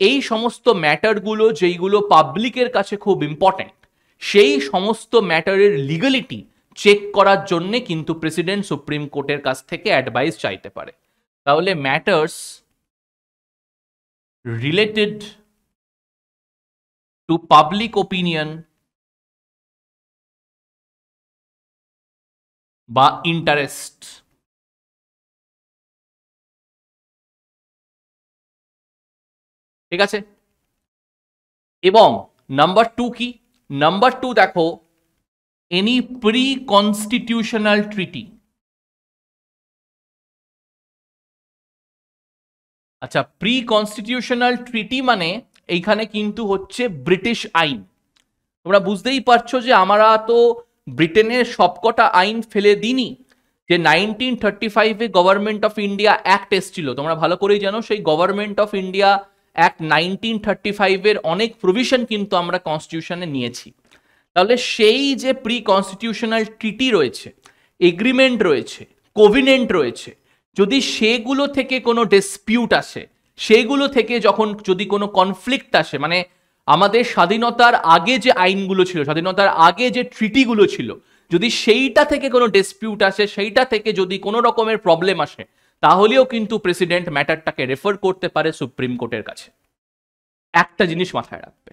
এই সমস্ত ম্যাটারগুলো যেইগুলো পাবলিকের কাছে খুব ইম্পর্টেন্ট, সেই সমস্ত ম্যাটারের লিগালিটি চেক করার জন্য কিন্তু প্রেসিডেন্ট সুপ্রিম কোর্টের কাছ থেকে অ্যাডভাইস চাইতে পারে। তাহলে matters related to public opinion বা ইন্টারেস্ট, ঠিক আছে। এবং নাম্বার 2 কি? নাম্বার 2 দেখো, এনি প্রি কনস্টিটিউশনাল ট্রিটি। আচ্ছা, প্রি কনস্টিটিউশনাল ট্রিটি মানে এইখানে কিন্তু হচ্ছে ব্রিটিশ আইন। তোমরা বুঝতেই পারছো যে আমরা তো ব্রিটেনের সবকটা আইন ফেলে দিইনি। যে 1935-এ গভর্নমেন্ট অফ ইন্ডিয়া অ্যাক্ট এসেছিল, তোমরা ভালো করেই জানো, সেই গভর্নমেন্ট অফ ইন্ডিয়া অ্যাক্ট 1935-এর অনেক প্রভিশন কিন্তু আমরা কনস্টিটিউশনে নিয়েছি। তাহলে সেই যে প্রি কনস্টিটিউশনাল ট্রিটি রয়েছে, এগ্রিমেন্ট রয়েছে, কোভিনেন্ট রয়েছে, যদি সেগুলো থেকে কোনো ডিসপিউট আসে, সেগুলো থেকে যখন যদি কোনো কনফ্লিক্ট আসে, মানে আমাদের স্বাধীনতার আগে যে আইনগুলো ছিল, স্বাধীনতার আগে যে ট্রিটিগুলো ছিল, যদি সেইটা থেকে কোনো ডিসপিউট আসে, সেইটা থেকে যদি কোনো রকমের প্রবলেম আসে, তাহলেও কিন্তু প্রেসিডেন্ট ম্যাটারটাকে রেফার করতে পারে সুপ্রিম কোর্টের কাছে। একটা জিনিস মাথায় রাখবে,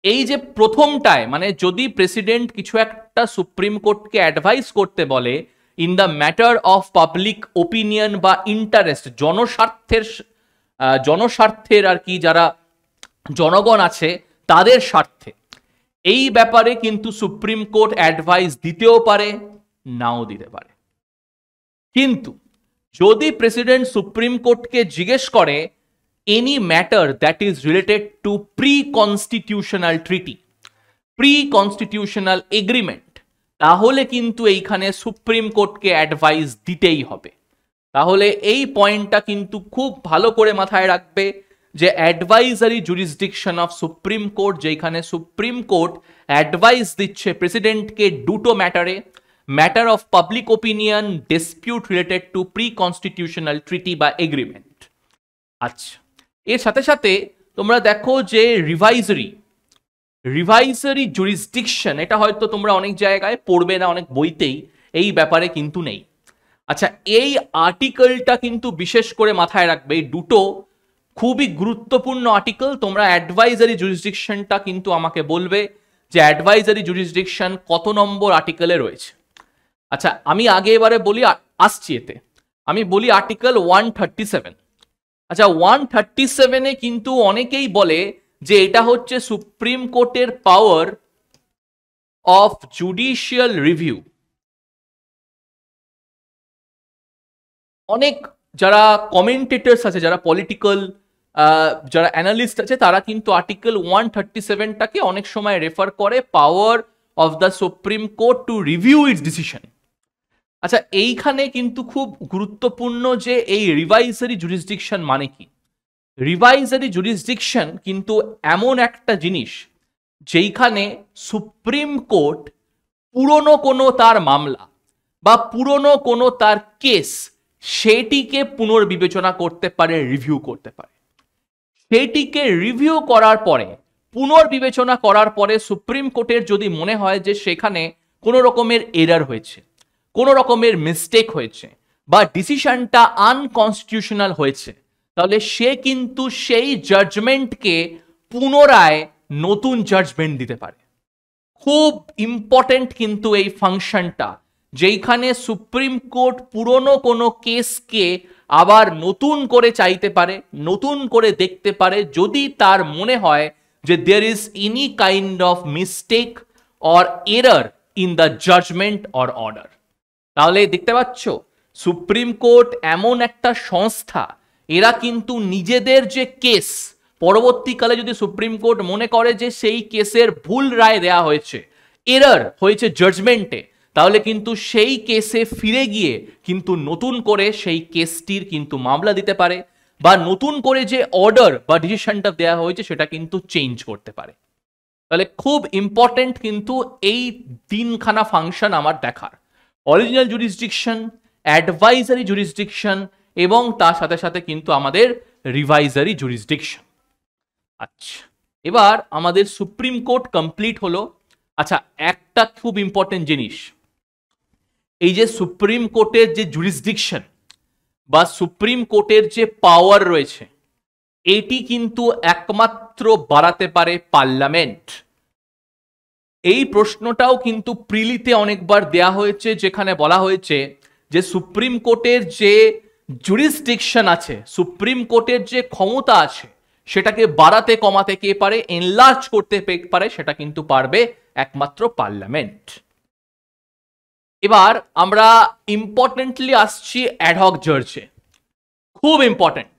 এই যে প্রথমটায়, মানে যদি প্রেসিডেন্ট কিছু একটা সুপ্রিম কোর্টকে অ্যাডভাইস করতে বলে in the matter of public opinion বা ইন্টারেস্ট, জনস্বার্থের আর কি, যারা জনগণ আছে তাদের স্বার্থে, এই ব্যাপারে কিন্তু সুপ্রিম কোর্ট অ্যাডভাইস দিতেও পারে, নাও দিতে পারে। কিন্তু যদি প্রেসিডেন্ট সুপ্রিম কোর্টকে জিজ্ঞেস করে any matter that is related to pre-constitutional treaty, pre-constitutional agreement, তাহলে কিন্তু এইখানে সুপ্রিম কোর্টকে অ্যাডভাইস দিতেই হবে। তাহলে এই পয়েন্টটা কিন্তু খুব ভালো করে মাথায় রাখবে যে advisory jurisdiction of supreme court, যেখানে সুপ্রিম কোর্ট অ্যাডভাইস দিচ্ছে প্রেসিডেন্টকে দুটো ম্যাটারে, matter of public opinion, dispute related to pre constitutional treaty বা এগ্রিমেন্ট। আচ্ছা, এর সাথে সাথে তোমরা দেখো যে রিভাইজারি জুরিসডিকশন, এটা হয়তো তোমরা অনেক জায়গায় পড়বে না, অনেক বইতেই এই ব্যাপারে কিন্তু নেই। আচ্ছা, এই আর্টিকেলটা কিন্তু বিশেষ করে মাথায় রাখবে, এই দুটো খুবই গুরুত্বপূর্ণ আর্টিকেল। তোমরা অ্যাডভাইজারি জুরিসডিকশনটা কিন্তু আমাকে বলবে যে অ্যাডভাইজারি জুরিসডিকশন কত নম্বর আর্টিকেলে রয়েছে। আচ্ছা, আমি আগে এবারে বলি, আসছি এতে, আমি বলি আর্টিকেল 137। আচ্ছা, 137-এ কিন্তু অনেকেই বলে যে এটা হচ্ছে সুপ্রিম কোর্টের পাওয়ার অফ জুডিশিয়াল রিভিউ। অনেক যারা কমেন্টেটরস আছে, যারা পলিটিক্যাল, যারা অ্যানালিস্ট আছে, তারা কিন্তু আর্টিকেল 137টাকে অনেক সময় রেফার করে power of the supreme court to review it's decision. আচ্ছা, এইখানে কিন্তু খুব গুরুত্বপূর্ণ যে এই রিভাইজারি জুরিসডিকশন মানে কি। রিভাইজারি জুরিসডিকশন কিন্তু এমন একটা জিনিস যেইখানে সুপ্রিম কোর্ট পুরনো কোনো তার মামলা বা পুরনো কোনো তার কেস, সেটিকে পুনর্বিবেচনা করতে পারে, রিভিউ করতে পারে। সেটিকে রিভিউ করার পরে, পুনর্বিবেচনা করার পরে সুপ্রিম কোর্টের যদি মনে হয় যে সেখানে কোনো রকমের এরার হয়েছে, কোনো রকমের মিস্টেক হয়েছে, বা ডিসিশনটা আনকনস্টিটিউশনাল হয়েছে, তাহলে সে কিন্তু সেই জাজমেন্টকে পুনরায় নতুন জাজমেন্ট দিতে পারে। খুব ইম্পর্টেন্ট কিন্তু এই ফাংশনটা, যেইখানে সুপ্রিম কোর্ট পুরনো কোনো কেসকে আবার নতুন করে চাইতে পারে, নতুন করে দেখতে পারে, যদি তার মনে হয় যে there is any kind of mistake or error in the judgment or order. তাহলে দেখতে পাচ্ছ, সুপ্রিম কোর্ট এমন একটা সংস্থা, এরা কিন্তু নিজেদের যে কেস, পরবর্তীকালে যদি সুপ্রিম কোর্ট মনে করে যে সেই কেসের ভুল রায় দেয়া হয়েছে, এরার হয়েছে জাজমেন্টে, তাহলে কিন্তু সেই কেসে ফিরে গিয়ে কিন্তু নতুন করে সেই কেসটির কিন্তু মামলা দিতে পারে, বা নতুন করে যে অর্ডার বা ডিসিশনটা দেওয়া হয়েছে সেটা কিন্তু চেঞ্জ করতে পারে। তাহলে খুব ইম্পর্টেন্ট কিন্তু এই তিনখানা ফাংশন আমার দেখার, অরিজিনাল জুরিসডিকশন, অ্যাডভাইজারি জুরিসডিকশন, এবং তার সাথে সাথে কিন্তু আমাদের রিভাইজারি জুরিসডিকশন। আচ্ছা, এবার আমাদের সুপ্রিম কোর্ট কমপ্লিট হলো। আচ্ছা, একটা খুব ইম্পর্টেন্ট জিনিস, এই যে সুপ্রিম কোর্টের যে জুরিসডিকশন বা সুপ্রিম কোর্টের যে পাওয়ার রয়েছে, এটি কিন্তু একমাত্র বাড়াতে পারে পার্লামেন্ট। এই প্রশ্নটাও কিন্তু প্রিলিতে অনেকবার দেয়া হয়েছে, যেখানে বলা হয়েছে যে সুপ্রিম কোর্টের যে জুরিসডিকশন আছে, সুপ্রিম কোর্টের যে ক্ষমতা আছে, সেটাকে বাড়াতে কমাতে কে পারে, এনলার্জ করতে পারে, সেটা কিন্তু পারবে একমাত্র পার্লামেন্ট। এবার আমরা ইম্পর্টেন্টলি আসছি অ্যাডহক জাজে। খুব ইম্পর্টেন্ট,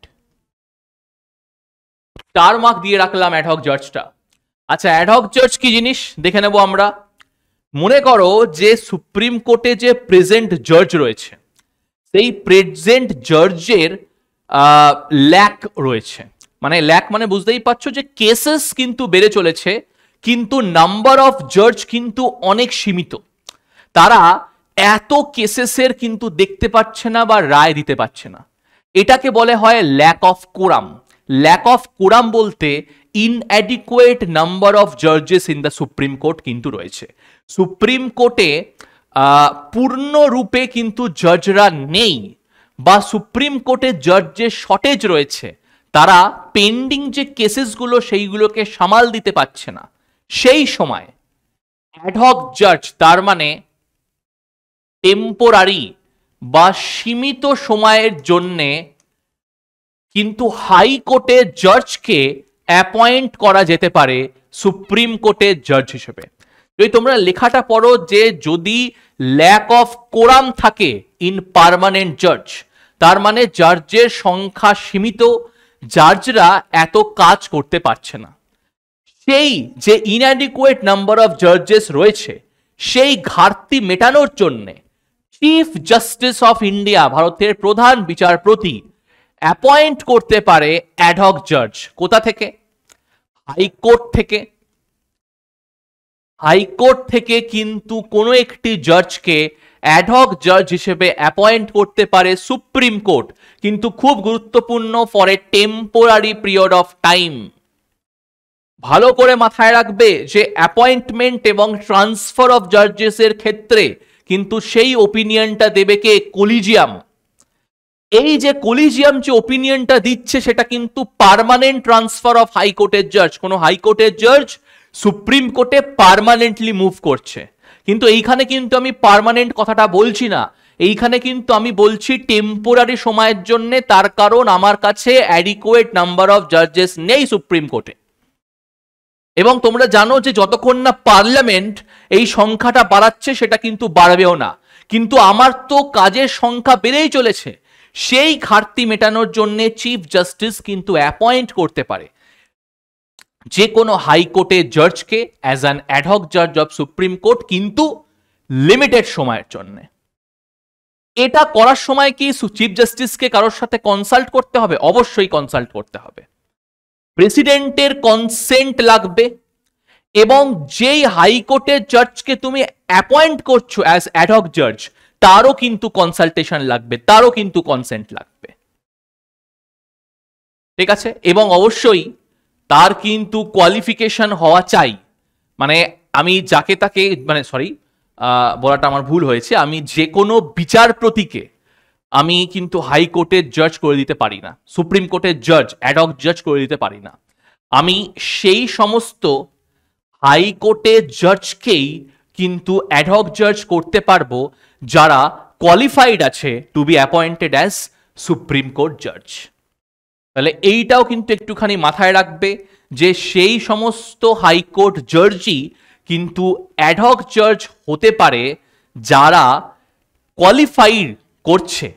স্টার মার্ক দিয়ে রাখলাম অ্যাডহক জাজটা। আচ্ছা, অ্যাডহক জাজ কি জিনিস দেখে নেব আমরা। মনে করো যে সুপ্রিম কোর্টে যে প্রেজেন্ট জাজ রয়েছে, সেই প্রেজেন্ট জাজের ল্যাক রয়েছে, মানে ল্যাক মানে বুঝতেই পারছো যে কেসেস কিন্তু বেড়ে চলেছে, কিন্তু নাম্বার অফ জাজ কিন্তু অনেক সীমিত। তারা এত কেসেসের কিন্তু দেখতে পাচ্ছে না বা রায় দিতে পারছে না। এটাকে বলে হয় lack of quorum. Lack of quorum বলতে ইনঅ্যাডিকুয়েট নাম্বার অফ জাজেস ইন দ্য সুপ্রিম কোর্ট কিন্তু রয়েছে। সুপ্রিম কোর্টে পূর্ণরূপে কিন্তু জাজরা নেই, বা সুপ্রিম কোর্টে জাজের শর্টেজ রয়েছে, তারা পেন্ডিং যে কেসেসগুলো সেইগুলোকে সামাল দিতে পারছে না। সেই সময় অ্যাডহক জাজ, তার মানে টেম্পোরারি বা সীমিত সময়ের জন্যে কিন্তু হাইকোর্টের জাজকে অ্যাপয়েন্ট করা যেতে পারে সুপ্রিম কোর্টের জাজ হিসেবে। যদি তোমরা লেখাটা পড়ো যে যদি ল্যাক অফ কোরাম থাকে ইন পার্মানেন্ট জাজ, তার মানে জাজের সংখ্যা সীমিত, জাজরা এত কাজ করতে পারছে না। সেই যে ইনঅ্যাডিকুয়েট নাম্বার অফ জাজেস রয়েছে, সেই ঘাটতি মেটানোর জন্যে চিফ জাস্টিস অফ ইন্ডিয়া, ভারতের প্রধান বিচারপতি, অ্যাপয়েন্ট করতে পারে অ্যাডহক জাজ। কোথা থেকে? হাইকোর্ট থেকে। হাইকোর্ট থেকে কিন্তু কোনো একটি জাজকে অ্যাডহক জাজ হিসেবে অ্যাপয়েন্ট করতে পারে সুপ্রিম কোর্ট, কিন্তু খুব গুরুত্বপূর্ণ, for a temporary period of time. ভালো করে মাথায় রাখবে যে অ্যাপয়েন্টমেন্ট এবং ট্রান্সফার অফ জাজেস এর ক্ষেত্রে কিন্তু সেই ওপিনিয়নটা দেবে কে? কলিজিয়াম। এই যে কলিজিয়াম যে ওপিনিয়নটা দিচ্ছে সেটা কিন্তু পার্মানেন্ট ট্রান্সফার অফ হাইকোর্টের জাজ। কোনো হাইকোর্টের জাজ সুপ্রিম কোর্টে পার্মানেন্টলি মুভ করছে, কিন্তু এইখানে কিন্তু আমি পার্মানেন্ট কথাটা বলছি না, এইখানে কিন্তু আমি বলছি টেম্পোরারি সময়ের জন্য। তার কারণ আমার কাছে অ্যাডিকুয়েট নাম্বার অফ জাজেস নেই সুপ্রিম কোর্টে। এবং তোমরা জানো যে যতক্ষণ না পার্লামেন্ট এই সংখ্যাটা বাড়াচ্ছে সেটা কিন্তু বাড়বেও না, কিন্তু আমার তো কাজের সংখ্যা বেড়েই চলেছে। সেই ঘাটতি মেটানোর জন্য চিফ জাস্টিস কিন্তু অ্যাপয়েন্ট করতে পারে যে কোনো হাইকোর্টের জাজকে অ্যাজ অ্যান অ্যাডহক জাজ অফ সুপ্রিম কোর্ট, কিন্তু লিমিটেড সময়ের জন্য। এটা করার সময় কি চিফ জাস্টিসকে কারোর সাথে কনসাল্ট করতে হবে? অবশ্যই কনসাল্ট করতে হবে। প্রেসিডেন্টের কনসেন্ট লাগবে, এবং যেই হাইকোর্টের জাজকে তুমি অ্যাপয়েন্ট করছো অ্যাজ অ্যাডহক জাজ, তারও কিন্তু কনসালটেশন লাগবে, তারও কিন্তু কনসেন্ট লাগবে। ঠিক আছে? এবং অবশ্যই তার কিন্তু কোয়ালিফিকেশন হওয়া চাই। মানে আমি যাকে তাকে, মানে সরি বলাটা আমার ভুল হয়েছে, আমি যে কোনো বিচারপতিকে আমি কিন্তু হাইকোর্টের জাজ করে দিতে পারি না, সুপ্রিম কোর্টের জাজ, অ্যাডহক জাজ করে দিতে পারি না। আমি সেই সমস্ত হাইকোর্টের জাজকেই কিন্তু অ্যাডহক জাজ করতে পারবো যারা কোয়ালিফাইড আছে to be appointed as supreme court জাজ। তাহলে এইটাও কিন্তু একটুখানি মাথায় রাখবে যে সেই সমস্ত হাইকোর্ট জাজই কিন্তু অ্যাডহক জাজ হতে পারে যারা কোয়ালিফাইড করছে,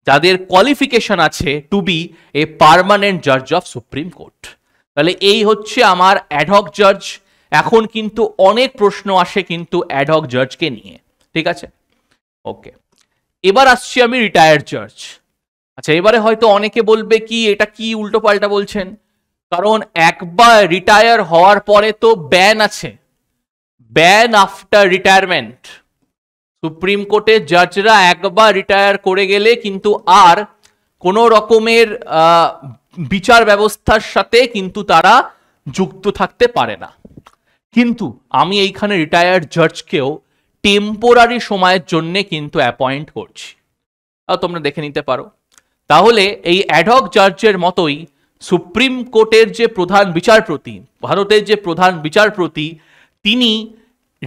যাদের কোয়ালিফিকেশন আছে টু বি এ পার্মানেন্ট জাজ অফ সুপ্রিম কোর্ট। তাহলে এই হচ্ছে আমার অ্যাডহক জাজ। এখন কিন্তু অনেক প্রশ্ন আসে কিন্তু অ্যাডহক জাজকে নিয়ে। ঠিক আছে, ওকে। এবার আসছি আমি রিটায়ার্ড জাজ। আচ্ছা, এবারে হয়তো অনেকে বলবে কি এটা কি উল্টো পাল্টা বলছেন, কারণ একবার রিটায়ার হওয়ার পরে তো ব্যান আছে, ব্যান আফটার রিটায়ারমেন্ট। সুপ্রিম কোর্টের জাজরা একবার রিটায়ার করে গেলে কিন্তু আর কোনো রকমের বিচার ব্যবস্থার সাথে কিন্তু তারা যুক্ত থাকতে পারে না। কিন্তু আমি এইখানে রিটায়ার্ড জাজকেও টেম্পোরারি সময়ের জন্য কিন্তু অ্যাপয়েন্ট করছি, তোমরা দেখে নিতে পারো। তাহলে এই অ্যাডহক জাজের মতোই সুপ্রিম কোর্টের যে প্রধান বিচারপতি, ভারতের যে প্রধান বিচারপতি, তিনি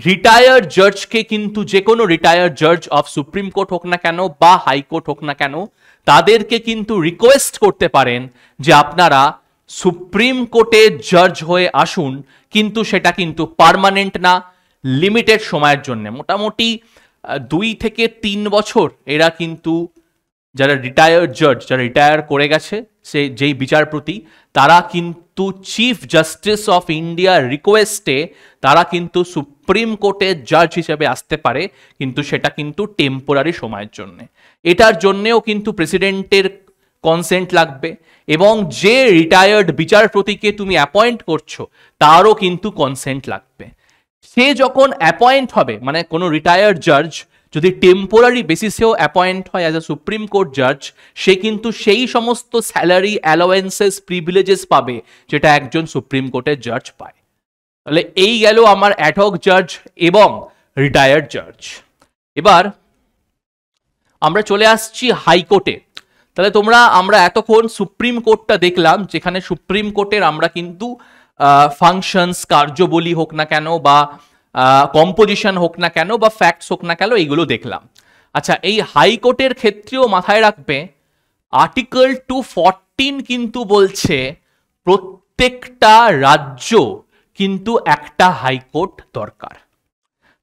রিটায়ার্ড জাজকে কিন্তু যে কোনো রিটায়ার্ড জাজ অফ সুপ্রিম কোর্ট হোক না কেন বা হাইকোর্ট হোক না কেন, তাদেরকে কিন্তু রিকোয়েস্ট করতে পারেন যে আপনারা সুপ্রিম কোর্টের জাজ হয়ে আসুন, কিন্তু সেটা কিন্তু পার্মানেন্ট না, লিমিটেড সময়ের জন্য, মোটামুটি 2 থেকে 3 বছর এরা কিন্তু, যারা রিটায়ার্ড জাজ, যারা রিটায়ার করে গেছে সেই যেই বিচারপতি, তারা কিন্তু চিফ জাস্টিস অফ ইন্ডিয়ার রিকোয়েস্টে তারা কিন্তু সুপ্রিম কোর্টের জাজ হিসেবে আসতে পারে, কিন্তু সেটা কিন্তু টেম্পোরারি সময়ের জন্য। এটার জন্যেও কিন্তু প্রেসিডেন্টের কনসেন্ট লাগবে, এবং যে রিটায়ার্ড বিচারপতিকে তুমি অ্যাপয়েন্ট করছো তারও কিন্তু কনসেন্ট লাগবে। সে যখন অ্যাপয়েন্ট হবে, মানে কোনো রিটায়ার্ড জাজ যদি টেম্পোরারি বেসিসেও অ্যাপয়েন্ট হয় অ্যাজ এ সুপ্রিম কোর্ট জাজ, সে কিন্তু সেই সমস্ত স্যালারি, অ্যালোয়েন্সেস, প্রিভিলেজেস পাবে যেটা একজন সুপ্রিম কোর্টের জাজ পায়। তাহলে এই গেল আমার অ্যাডহক জাজ এবং রিটায়ার্ড জাজ। এবার আমরা চলে আসছি হাইকোর্টে। তাহলে আমরা এতক্ষণ সুপ্রিম কোর্টটা দেখলাম, যেখানে সুপ্রিম কোর্টের আমরা কিন্তু ফাংশনস, কার্যবলী হোক না কেন বা কম্পোজিশন হোক না কেন বা ফ্যাক্টস হোক না কেন, এইগুলো দেখলাম। আচ্ছা, এই হাইকোর্টের ক্ষেত্রেও মাথায় রাখবে আর্টিকেল 214 কিন্তু বলছে প্রত্যেকটা রাজ্য কিন্তু একটা হাইকোর্ট দরকার।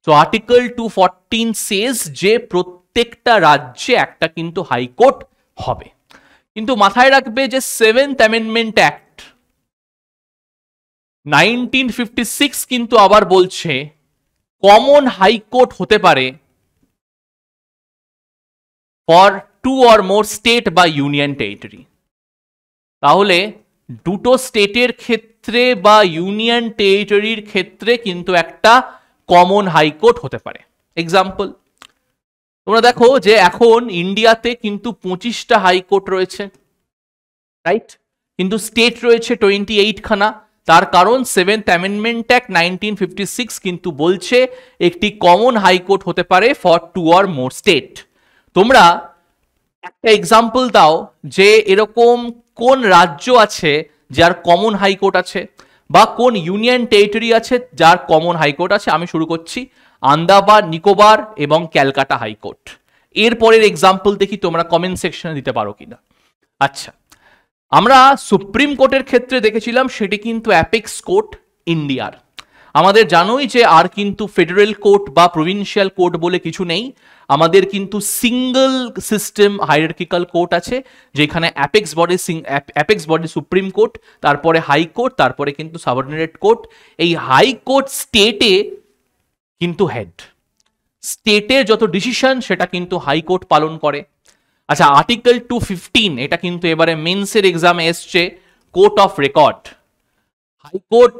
তো আর্টিকেল 214 সেজ যে প্রত্যেকটা রাজ্যে একটা কিন্তু হাইকোর্ট হবে। কিন্তু মাথায় রাখবে যে 7th অ্যামেন্ডমেন্ট অ্যাক্ট 1956 কিন্তু আবার বলছে কমন হাইকোর্ট হতে পারে ফর 2 or more স্টেট বা ইউনিয়ন টেরিটরি। তাহলে দুটো স্টেটের ক্ষেত্রে বা ইউনিয়ন টেরিটরির ক্ষেত্রে কিন্তু একটা কমন হাইকোর্ট হতে পারে। এক্সাম্পল, তোমরা দেখো যে এখন ইন্ডিয়াতে কিন্তু 25টা হাইকোর্ট রয়েছে, রাইট? কিন্তু স্টেট রয়েছে 28 খানা। তার কারণ 7th অ্যামেন্ডমেন্ট অ্যাক্ট 1956 কিন্তু বলছে একটি কমন হাইকোর্ট হতে পারে ফর 2 or more স্টেট। তোমরা একটা এক্সাম্পল দাও যে এরকম কোন রাজ্য আছে যার কমন হাইকোর্ট আছে, বা কোন ইউনিয়ন টেরিটরি আছে যার কমন হাইকোর্ট আছে। আমি শুরু করছি আন্দামান নিকোবর এবং ক্যালকাটা হাইকোর্ট। এরপরের এক্সাম্পল দেখি তোমরা কমেন্ট সেকশনে দিতে পারো কিনা। আচ্ছা, আমরা সুপ্রিম কোর্টের ক্ষেত্রে দেখেছিলাম সেটি কিন্তু অ্যাপেক্স কোর্ট ইন্ডিয়ার। আমাদের জানোই যে আর কিন্তু ফেডারেল কোর্ট বা প্রভিন্সিয়াল কোর্ট বলে কিছু নেই, আমাদের কিন্তু সিঙ্গল সিস্টেম হায়ারার্কিক্যাল কোর্ট আছে, যেখানে অ্যাপেক্স বডি সুপ্রিম কোর্ট, তারপরে হাইকোর্ট, তারপরে কিন্তু সাবঅর্ডিনেট কোর্ট। এই হাইকোর্ট স্টেটে কিন্তু হেড, স্টেটের যত ডিসিশন সেটা কিন্তু হাইকোর্ট পালন করে। আচ্ছা, আর্টিকেল 215 এটা কিন্তু এবারে মেন্সের এক্সামে এসছে, court of record. High court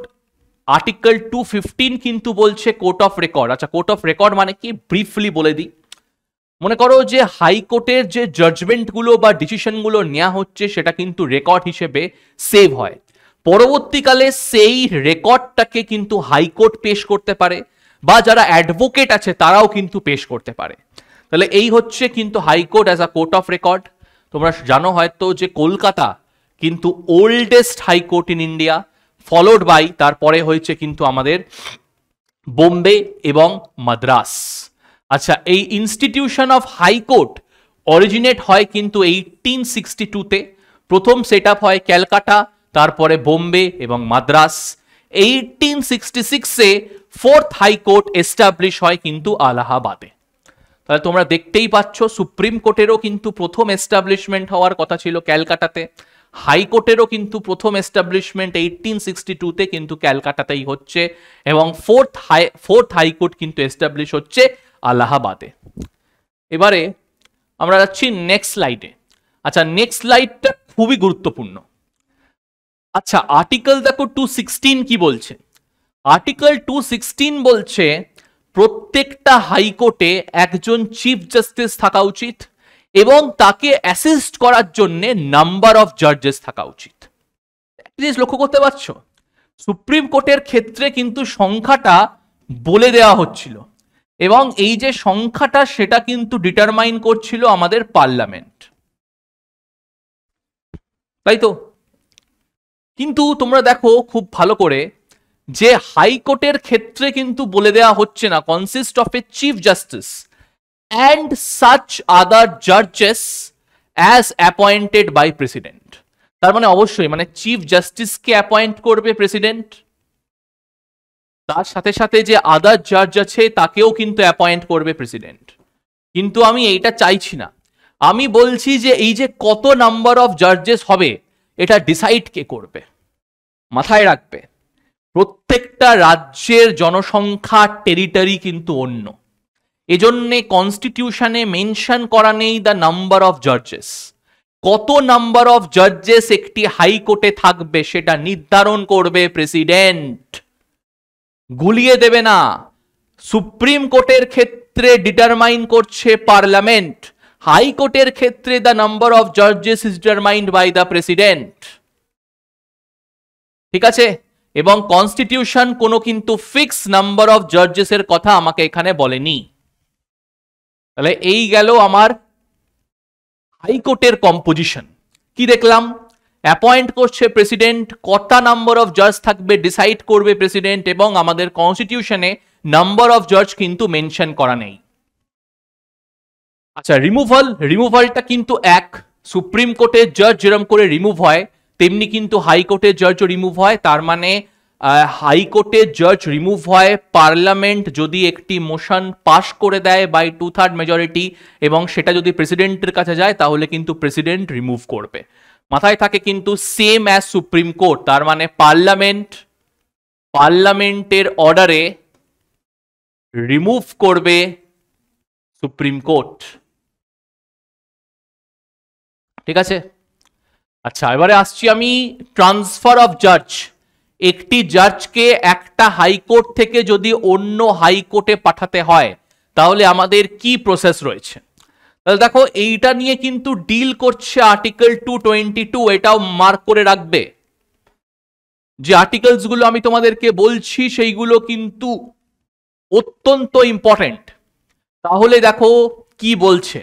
article 215 কিন্তু বলছে কোর্ট অফ রেকর্ড। আচ্ছা, কোর্ট অফ রেকর্ড মানে কি ব্রিফলি বলে দিই। মনে করো যে হাইকোর্টের যে জাজমেন্টগুলো বা ডিসিশনগুলো নেওয়া হচ্ছে সেটা কিন্তু রেকর্ড হিসেবে সেভ হয়। পরবর্তীকালে সেই রেকর্ডটাকে কিন্তু হাইকোর্ট পেশ করতে পারে, বা যারা অ্যাডভোকেট আছে তারাও কিন্তু পেশ করতে পারে। তাহলে এই হচ্ছে কিন্তু high court as a court of record. তোমরা জানো হয়তো যে কলকাতা কিন্তু oldest high court in India, followed by তারপরে হয়েছে কিন্তু আমাদের বোম্বে এবং মাদ্রাস। আচ্ছা, এই ইনস্টিটিউশন অফ হাইকোর্ট অরিজিনেট হয় কিন্তু 1862-তে। প্রথম সেট আপ হয় ক্যালকাটা, তারপরে বোম্বে এবং মাদ্রাস। 1866-এ 4th হাইকোর্ট এস্টাবলিশ হয় কিন্তু আলাহাবাদে। তাহলে তোমরা দেখতেই পাচ্ছ সুপ্রিম কোর্টেরও কিন্তু প্রথম এস্টাবলিশমেন্ট হওয়ার কথা ছিল ক্যালকাটাতে, হাইকোর্টেরও কিন্তু প্রথম এস্টাবলিশমেন্ট 1862-তে কিন্তু ক্যালকাটাতেই হচ্ছে, এবং ফোর্থ হাইকোর্ট কিন্তু এস্টাবলিশ হচ্ছে আলাহাবাদে। এবারে আমরা যাচ্ছি নেক্সট স্লাইডে। আচ্ছা, নেক্সট স্লাইডটা খুবই গুরুত্বপূর্ণ। আচ্ছা, আর্টিকেল দেখো 216 কি বলছে। আর্টিকেল 216 বলছে প্রত্যেকটা হাইকোর্টে একজন চিফ জাস্টিস থাকা উচিত এবং তাকে অ্যাসিস্ট করার জন্য নাম্বার অফ জাজেস থাকা উচিত। প্লিজ লক্ষ্য করতে পারছো, সুপ্রিম কোর্টের ক্ষেত্রে কিন্তু সংখ্যাটা বলে দেওয়া হচ্ছিল, এবং এই যে সংখ্যাটা সেটা কিন্তু ডিটারমাইন করছিল আমাদের পার্লামেন্ট, তাই তো? কিন্তু তোমরা দেখো খুব ভালো করে যে হাইকোর্টের ক্ষেত্রে কিন্তু বলে দেওয়া হচ্ছে না consist of A chief justice and such other judges as appointed by president। তার মানে অবশ্যই মানে চিফ জাস্টিসকে অ্যাপয়েন্ট করবে প্রেসিডেন্ট, তার সাথে সাথে যে আদার জাজ আছে তাকেও কিন্তু অ্যাপয়েন্ট করবে প্রেসিডেন্ট। কিন্তু আমি এইটা চাইছি না, আমি বলছি যে এই যে কত নাম্বার অফ জাজেস হবে এটা ডিসাইড কে করবে। মাথায় রাখবে প্রত্যেকটা রাজ্যের জনসংখ্যা, টেরিটরি কিন্তু অন্য, এজন্যে কনস্টিটিউশনে মেনশন করা নেই দ্য নাম্বার অফ জাজেস। কত নাম্বার অফ জাজেস একটি হাইকোর্টে থাকবে সেটা নির্ধারণ করবে প্রেসিডেন্ট, গুলিয়ে দেবে না। সুপ্রিম কোর্টের ক্ষেত্রে ডিটারমাইন করছে পার্লামেন্ট, হাইকোর্টের ক্ষেত্রে দ্য নাম্বার অফ জাজেস is determined by the president. ঠিক আছে, এবং কনস্টিটিউশন কোনো কিন্তু ফিক্স নাম্বার অফ জাজেসের কথা আমাকে এখানে বলেনি। তাহলে এই গেল আমার হাইকোর্টের কম্পোজিশন। কি দেখলাম? অ্যাপয়েন্ট করছে প্রেসিডেন্ট, কটা নাম্বার অফ জাজ থাকবে ডিসাইড করবে প্রেসিডেন্ট, এবং আমাদের কনস্টিটিউশনে নাম্বার অফ জাজ কিন্তু মেনশন করা নেই। আচ্ছা, রিমুভালটা কিন্তু এক, সুপ্রিম কোর্টের জাজ যেরকম করে রিমুভ হয় তেমনি কিন্তু হাইকোর্টের জাজও রিমুভ হয়। তার মানে হাইকোর্টের জাজ রিমুভ হয় পার্লামেন্ট যদি একটি মোশন পাস করে দেয় বাই 2/3 মেজরিটি, এবং সেটা যদি প্রেসিডেন্টের কাছে যায় তাহলে কিন্তু প্রেসিডেন্ট রিমুভ করবে। মাথায় থাকে কিন্তু সেম অ্যাজ সুপ্রিম কোর্ট, তার মানে পার্লামেন্টের অর্ডারে রিমুভ করবে সুপ্রিম কোর্ট। ঠিক আছে, আচ্ছা এবারে আসছি আমি ট্রান্সফার অফ জাজ। একটি জাজকে একটা হাইকোর্ট থেকে যদি অন্য হাইকোর্টে পাঠাতে হয় তাহলে আমাদের কি প্রসেস রয়েছে? তাহলে দেখো, এইটা নিয়ে কিন্তু ডিল করছে আর্টিকেল 222, এটাও মার্ক করে রাখবে। যে আর্টিকেলস গুলো আমি তোমাদেরকে বলছি সেইগুলো কিন্তু অত্যন্ত ইম্পর্টেন্ট। তাহলে দেখো কি বলছে,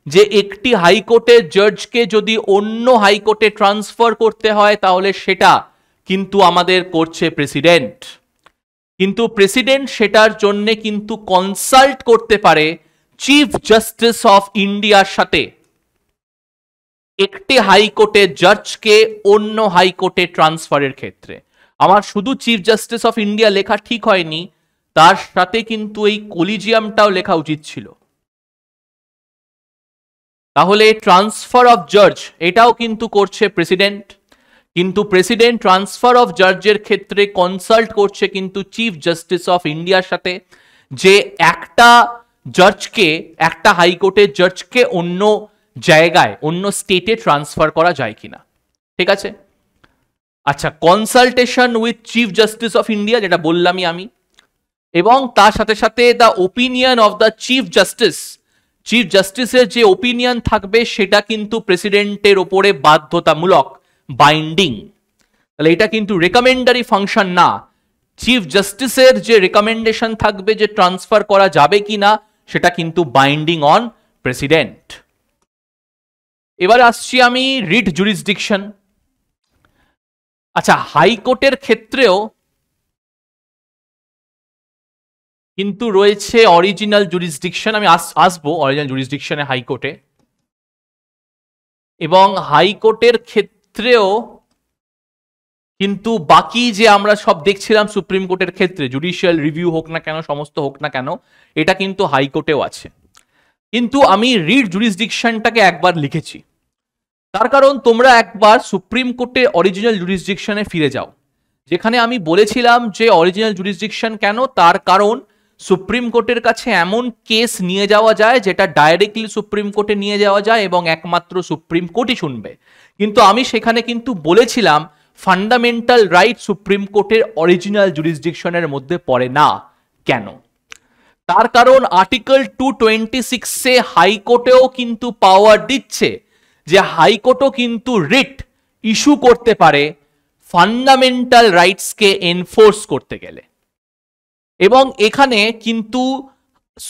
যে একটি হাইকোর্টের জাজকে যদি অন্য হাইকোর্টে ট্রান্সফার করতে হয় তাহলে সেটা কিন্তু আমাদের করছে প্রেসিডেন্ট। কিন্তু প্রেসিডেন্ট সেটার জন্য কিন্তু কনসাল্ট করতে পারে চিফ জাস্টিস অফ ইন্ডিয়ার সাথে। একটি হাইকোর্টের জাজকে অন্য হাইকোর্টে ট্রান্সফারের ক্ষেত্রে আমার শুধু চিফ জাস্টিস অফ ইন্ডিয়া লেখা ঠিক হয়নি, তার সাথে কিন্তু এই কলিজিয়ামটাও লেখা উচিত ছিল। তাহলে ট্রান্সফার অফ জাজ এটাও কিন্তু করছে প্রেসিডেন্ট, কিন্তু প্রেসিডেন্ট ট্রান্সফার অফ জাজের ক্ষেত্রে কনসাল্ট করছে কিন্তু চিফ জাস্টিস অফ ইন্ডিয়ার সাথে, যে একটা জাজকে, একটা হাইকোর্টের জাজকে অন্য জায়গায়, অন্য স্টেটে ট্রান্সফার করা যায় কিনা। ঠিক আছে, আচ্ছা, consultation with chief justice of India যেটা বললামই আমি, এবং তার সাথে সাথে the opinion of the chief জাস্টিসের যে ওপিনিয়ন থাকবে সেটা কিন্তু প্রেসিডেন্টের ওপরে বাধ্যতামূলক, বাইন্ডিং। তাহলে এটা কিন্তু রেকমেন্ডারি ফাংশন না, চিফ জাস্টিসের যে রেকমেন্ডেশন থাকবে যে ট্রান্সফার করা যাবে কিনা সেটা কিন্তু বাইন্ডিং অন প্রেসিডেন্ট। এবার আসছি আমি রিট জুরিসডিকশন। আচ্ছা, হাইকোর্টের ক্ষেত্রেও কিন্তু রয়েছে অরিজিনাল জুরিসডিকশন, আমি আসবো অরিজিনাল জুরিসডিকশনে হাইকোর্টে। এবং হাইকোর্টের ক্ষেত্রেও কিন্তু বাকি যে আমরা সব দেখছিলাম সুপ্রিম কোর্টের ক্ষেত্রে, জুডিশিয়াল রিভিউ হোক না কেন, সমস্ত হোক না কেন, এটা কিন্তু হাইকোর্টেও আছে। কিন্তু আমি রিট জুরিসডিকশনটাকে একবার লিখেছি, তার কারণ তোমরা একবার সুপ্রিম কোর্টে অরিজিনাল জুরিসডিকশনে ফিরে যাও, যেখানে আমি বলেছিলাম যে অরিজিনাল জুরিসডিকশন কেন, তার কারণ সুপ্রিম কোর্টের কাছে এমন কেস নিয়ে যাওয়া যায় যেটা ডাইরেক্টলি সুপ্রিম কোর্টে নিয়ে যাওয়া যায় এবং একমাত্র সুপ্রিম কোর্টই শুনবে। কিন্তু আমি সেখানে কিন্তু বলেছিলাম ফান্ডামেন্টাল রাইট সুপ্রিম কোর্টের অরিজিনাল জুরিসডিকশনের মধ্যে পড়ে না। কেন? তার কারণ আর্টিকেল 226 হাইকোর্টেও কিন্তু পাওয়ার দিচ্ছে যে হাইকোর্টও কিন্তু রিট ইস্যু করতে পারে ফান্ডামেন্টাল রাইটসকে এনফোর্স করতে গেলে। এবং এখানে কিন্তু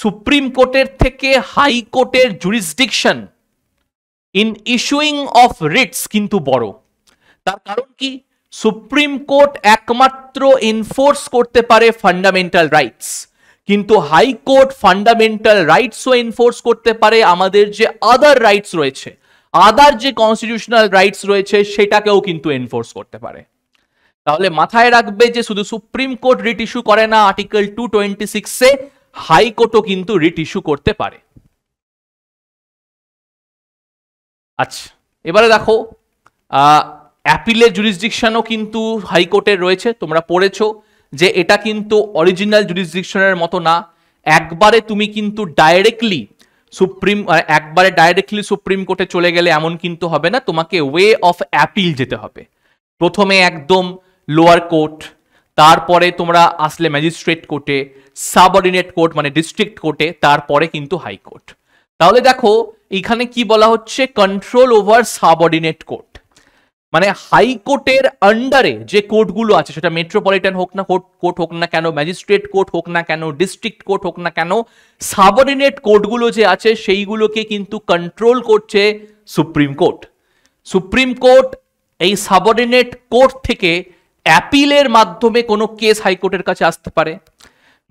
সুপ্রিম কোর্টের থেকে হাইকোর্টের jurisdiction in issuing of Ritz কিন্তু বড়। তার কারণ কি, সুপ্রিম কোর্ট একমাত্র এনফোর্স করতে পারে ফান্ডামেন্টাল রাইটস, কিন্তু হাইকোর্ট ফান্ডামেন্টাল রাইটসও এনফোর্স করতে পারে, আমাদের যে আদার রাইটস রয়েছে, আদার যে কনস্টিটিউশনাল রাইটস রয়েছে সেটাকেও কিন্তু এনফোর্স করতে পারে। তাহলে মাথায় রাখবে যে শুধু সুপ্রিম কোর্ট রিট ইস্যু করে না, আর্টিকেল 226 হাইকোর্টও কিন্তু রিট ইস্যু করতে পারে। আচ্ছা, এবারে দেখো অ্যাপিলের জুরিসডিকশনও কিন্তু হাইকোর্টের রয়েছে। তোমরা পড়েছো যে এটা কিন্তু অরিজিনাল জুরিসডিকশনের মতো না, একবারে তুমি কিন্তু ডাইরেক্টলি সুপ্রিম কোর্টে চলে গেলে এমন কিন্তু হবে না, তোমাকে ওয়ে অফ অ্যাপিল যেতে হবে। প্রথমে একদম লোয়ার কোর্ট, তারপরে তোমরা আসলে ম্যাজিস্ট্রেট কোর্টে, সাবঅর্ডিনেট কোর্ট মানে ডিস্ট্রিক্ট কোর্টে, তারপরে কিন্তু হাইকোর্ট। তাহলে দেখো এখানে কি বলা হচ্ছে, কন্ট্রোল ওভার সাবঅর্ডিনেট কোর্ট, মানে হাইকোর্টের আন্ডারে যে কোর্টগুলো আছে, সেটা মেট্রোপলিটন হোক না কোর্ট হোক না কেন, ম্যাজিস্ট্রেট কোর্ট হোক না কেন, ডিস্ট্রিক্ট কোর্ট হোক না কেন, সাবঅর্ডিনেট কোর্টগুলো যে আছে সেইগুলোকে কিন্তু কন্ট্রোল করছে সুপ্রিম কোর্ট। সুপ্রিম কোর্ট এই সাবঅর্ডিনেট কোর্ট থেকে অ্যাপিলের মাধ্যমে কোনো কেস হাইকোর্টের কাছে আসতে পারে,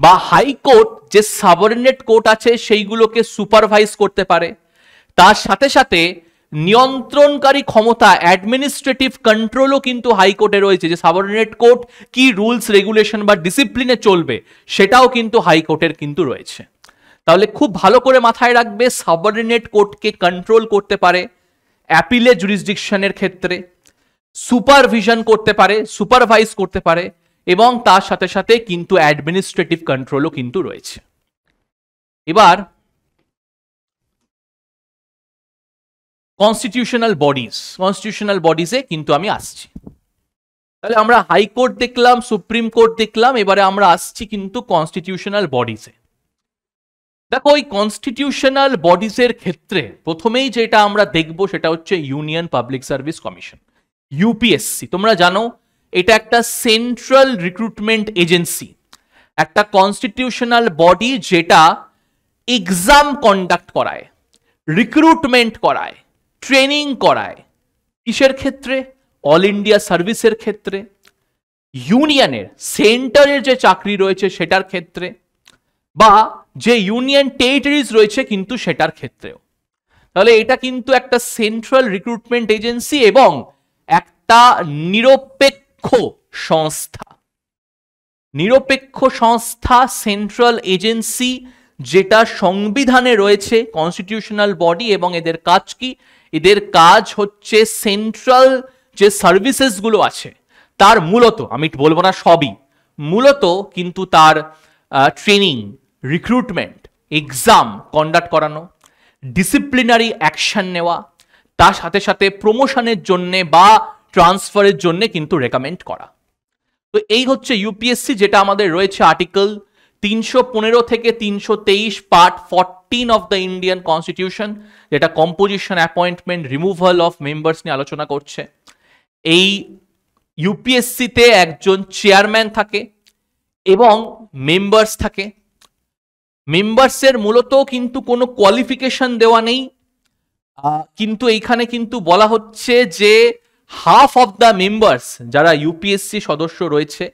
বা হাইকোর্ট যে সাবঅর্ডিনেট কোর্ট আছে সেইগুলোকে সুপারভাইজ করতে পারে। তার সাথে সাথে নিয়ন্ত্রণকারী ক্ষমতা, অ্যাডমিনিস্ট্রেটিভ কন্ট্রোলও কিন্তু হাইকোর্টে রয়েছে, যে সাবঅর্ডিনেট কোর্ট কি রুলস রেগুলেশন বা ডিসিপ্লিনে চলবে সেটাও কিন্তু হাইকোর্টের কিন্তু রয়েছে। তাহলে খুব ভালো করে মাথায় রাখবে, সাবঅর্ডিনেট কোর্টকে কন্ট্রোল করতে পারে অ্যাপিলে জুরিসডিকশনের ক্ষেত্রে, সুপারভিশন করতে পারে, সুপারভাইজ করতে পারে, এবং তার সাথে সাথে কিন্তু অ্যাডমিনিস্ট্রেটিভ কন্ট্রোলও কিন্তু রয়েছে। এবার কনস্টিটিউশনাল বডিজে কিন্তু আমি আসছি। তাহলে আমরা হাইকোর্ট দেখলাম, সুপ্রিম কোর্ট দেখলাম, এবারে আমরা আসছি কিন্তু কনস্টিটিউশনাল বডিজে। দেখো ওই কনস্টিটিউশনাল বডিজের ক্ষেত্রে প্রথমেই যেটা আমরা দেখব সেটা হচ্ছে union public service commission, UPSC. তোমরা জানো এটা একটা সেন্ট্রাল রিক্রুটমেন্ট এজেন্সি, একটা কনস্টিটিউশনাল বডি যেটা এক্সাম কন্ডাক্ট করায়, রিক্রুটমেন্ট করায়, ট্রেনিং করায়। কিসের ক্ষেত্রে? অল ইন্ডিয়া সার্ভিসের ক্ষেত্রে, ইউনিয়নের সেন্টারের যে চাকরি রয়েছে সেটার ক্ষেত্রে, বা যে ইউনিয়ন টেরিটরিজ রয়েছে কিন্তু সেটার ক্ষেত্রেও। তাহলে এটা কিন্তু একটা সেন্ট্রাল রিক্রুটমেন্ট এজেন্সি এবং একটা নিরপেক্ষ সংস্থা। নিরপেক্ষ সংস্থা, সেন্ট্রাল এজেন্সি, যেটা সংবিধানে রয়েছে, কনস্টিটিউশনাল বডি। এবং এদের কাজ কি? এদের কাজ হচ্ছে সেন্ট্রাল যে সার্ভিসেস গুলো আছে তার মূলত, আমি বলবো না সবই, মূলত কিন্তু তার ট্রেনিং, রিক্রুটমেন্ট, এক্সাম কন্ডাক্ট করানো, ডিসিপ্লিনারি অ্যাকশন নেওয়া, তার সাথে সাথে প্রমোশনের জন্য বা ট্রান্সফারের জন্য কিন্তু রেকমেন্ড করা। তো এই হচ্ছে ইউপিএসসি, যেটা আমাদের রয়েছে আর্টিকেল 315 থেকে 323 part 14 of the Indian constitution, যেটা composition, appointment, removal of members নিয়ে আলোচনা করছে। এই ইউপিএসসিতে একজন চেয়ারম্যান থাকে এবং মেম্বার্স থাকে। মেম্বার্সের মূলত কিন্তু কোনো কোয়ালিফিকেশন দেওয়া নেই, কিন্তু এইখানে কিন্তু বলা হচ্ছে যে হাফ অফ দ্য মেম্বার্স যারা ইউপিএসসি সদস্য রয়েছে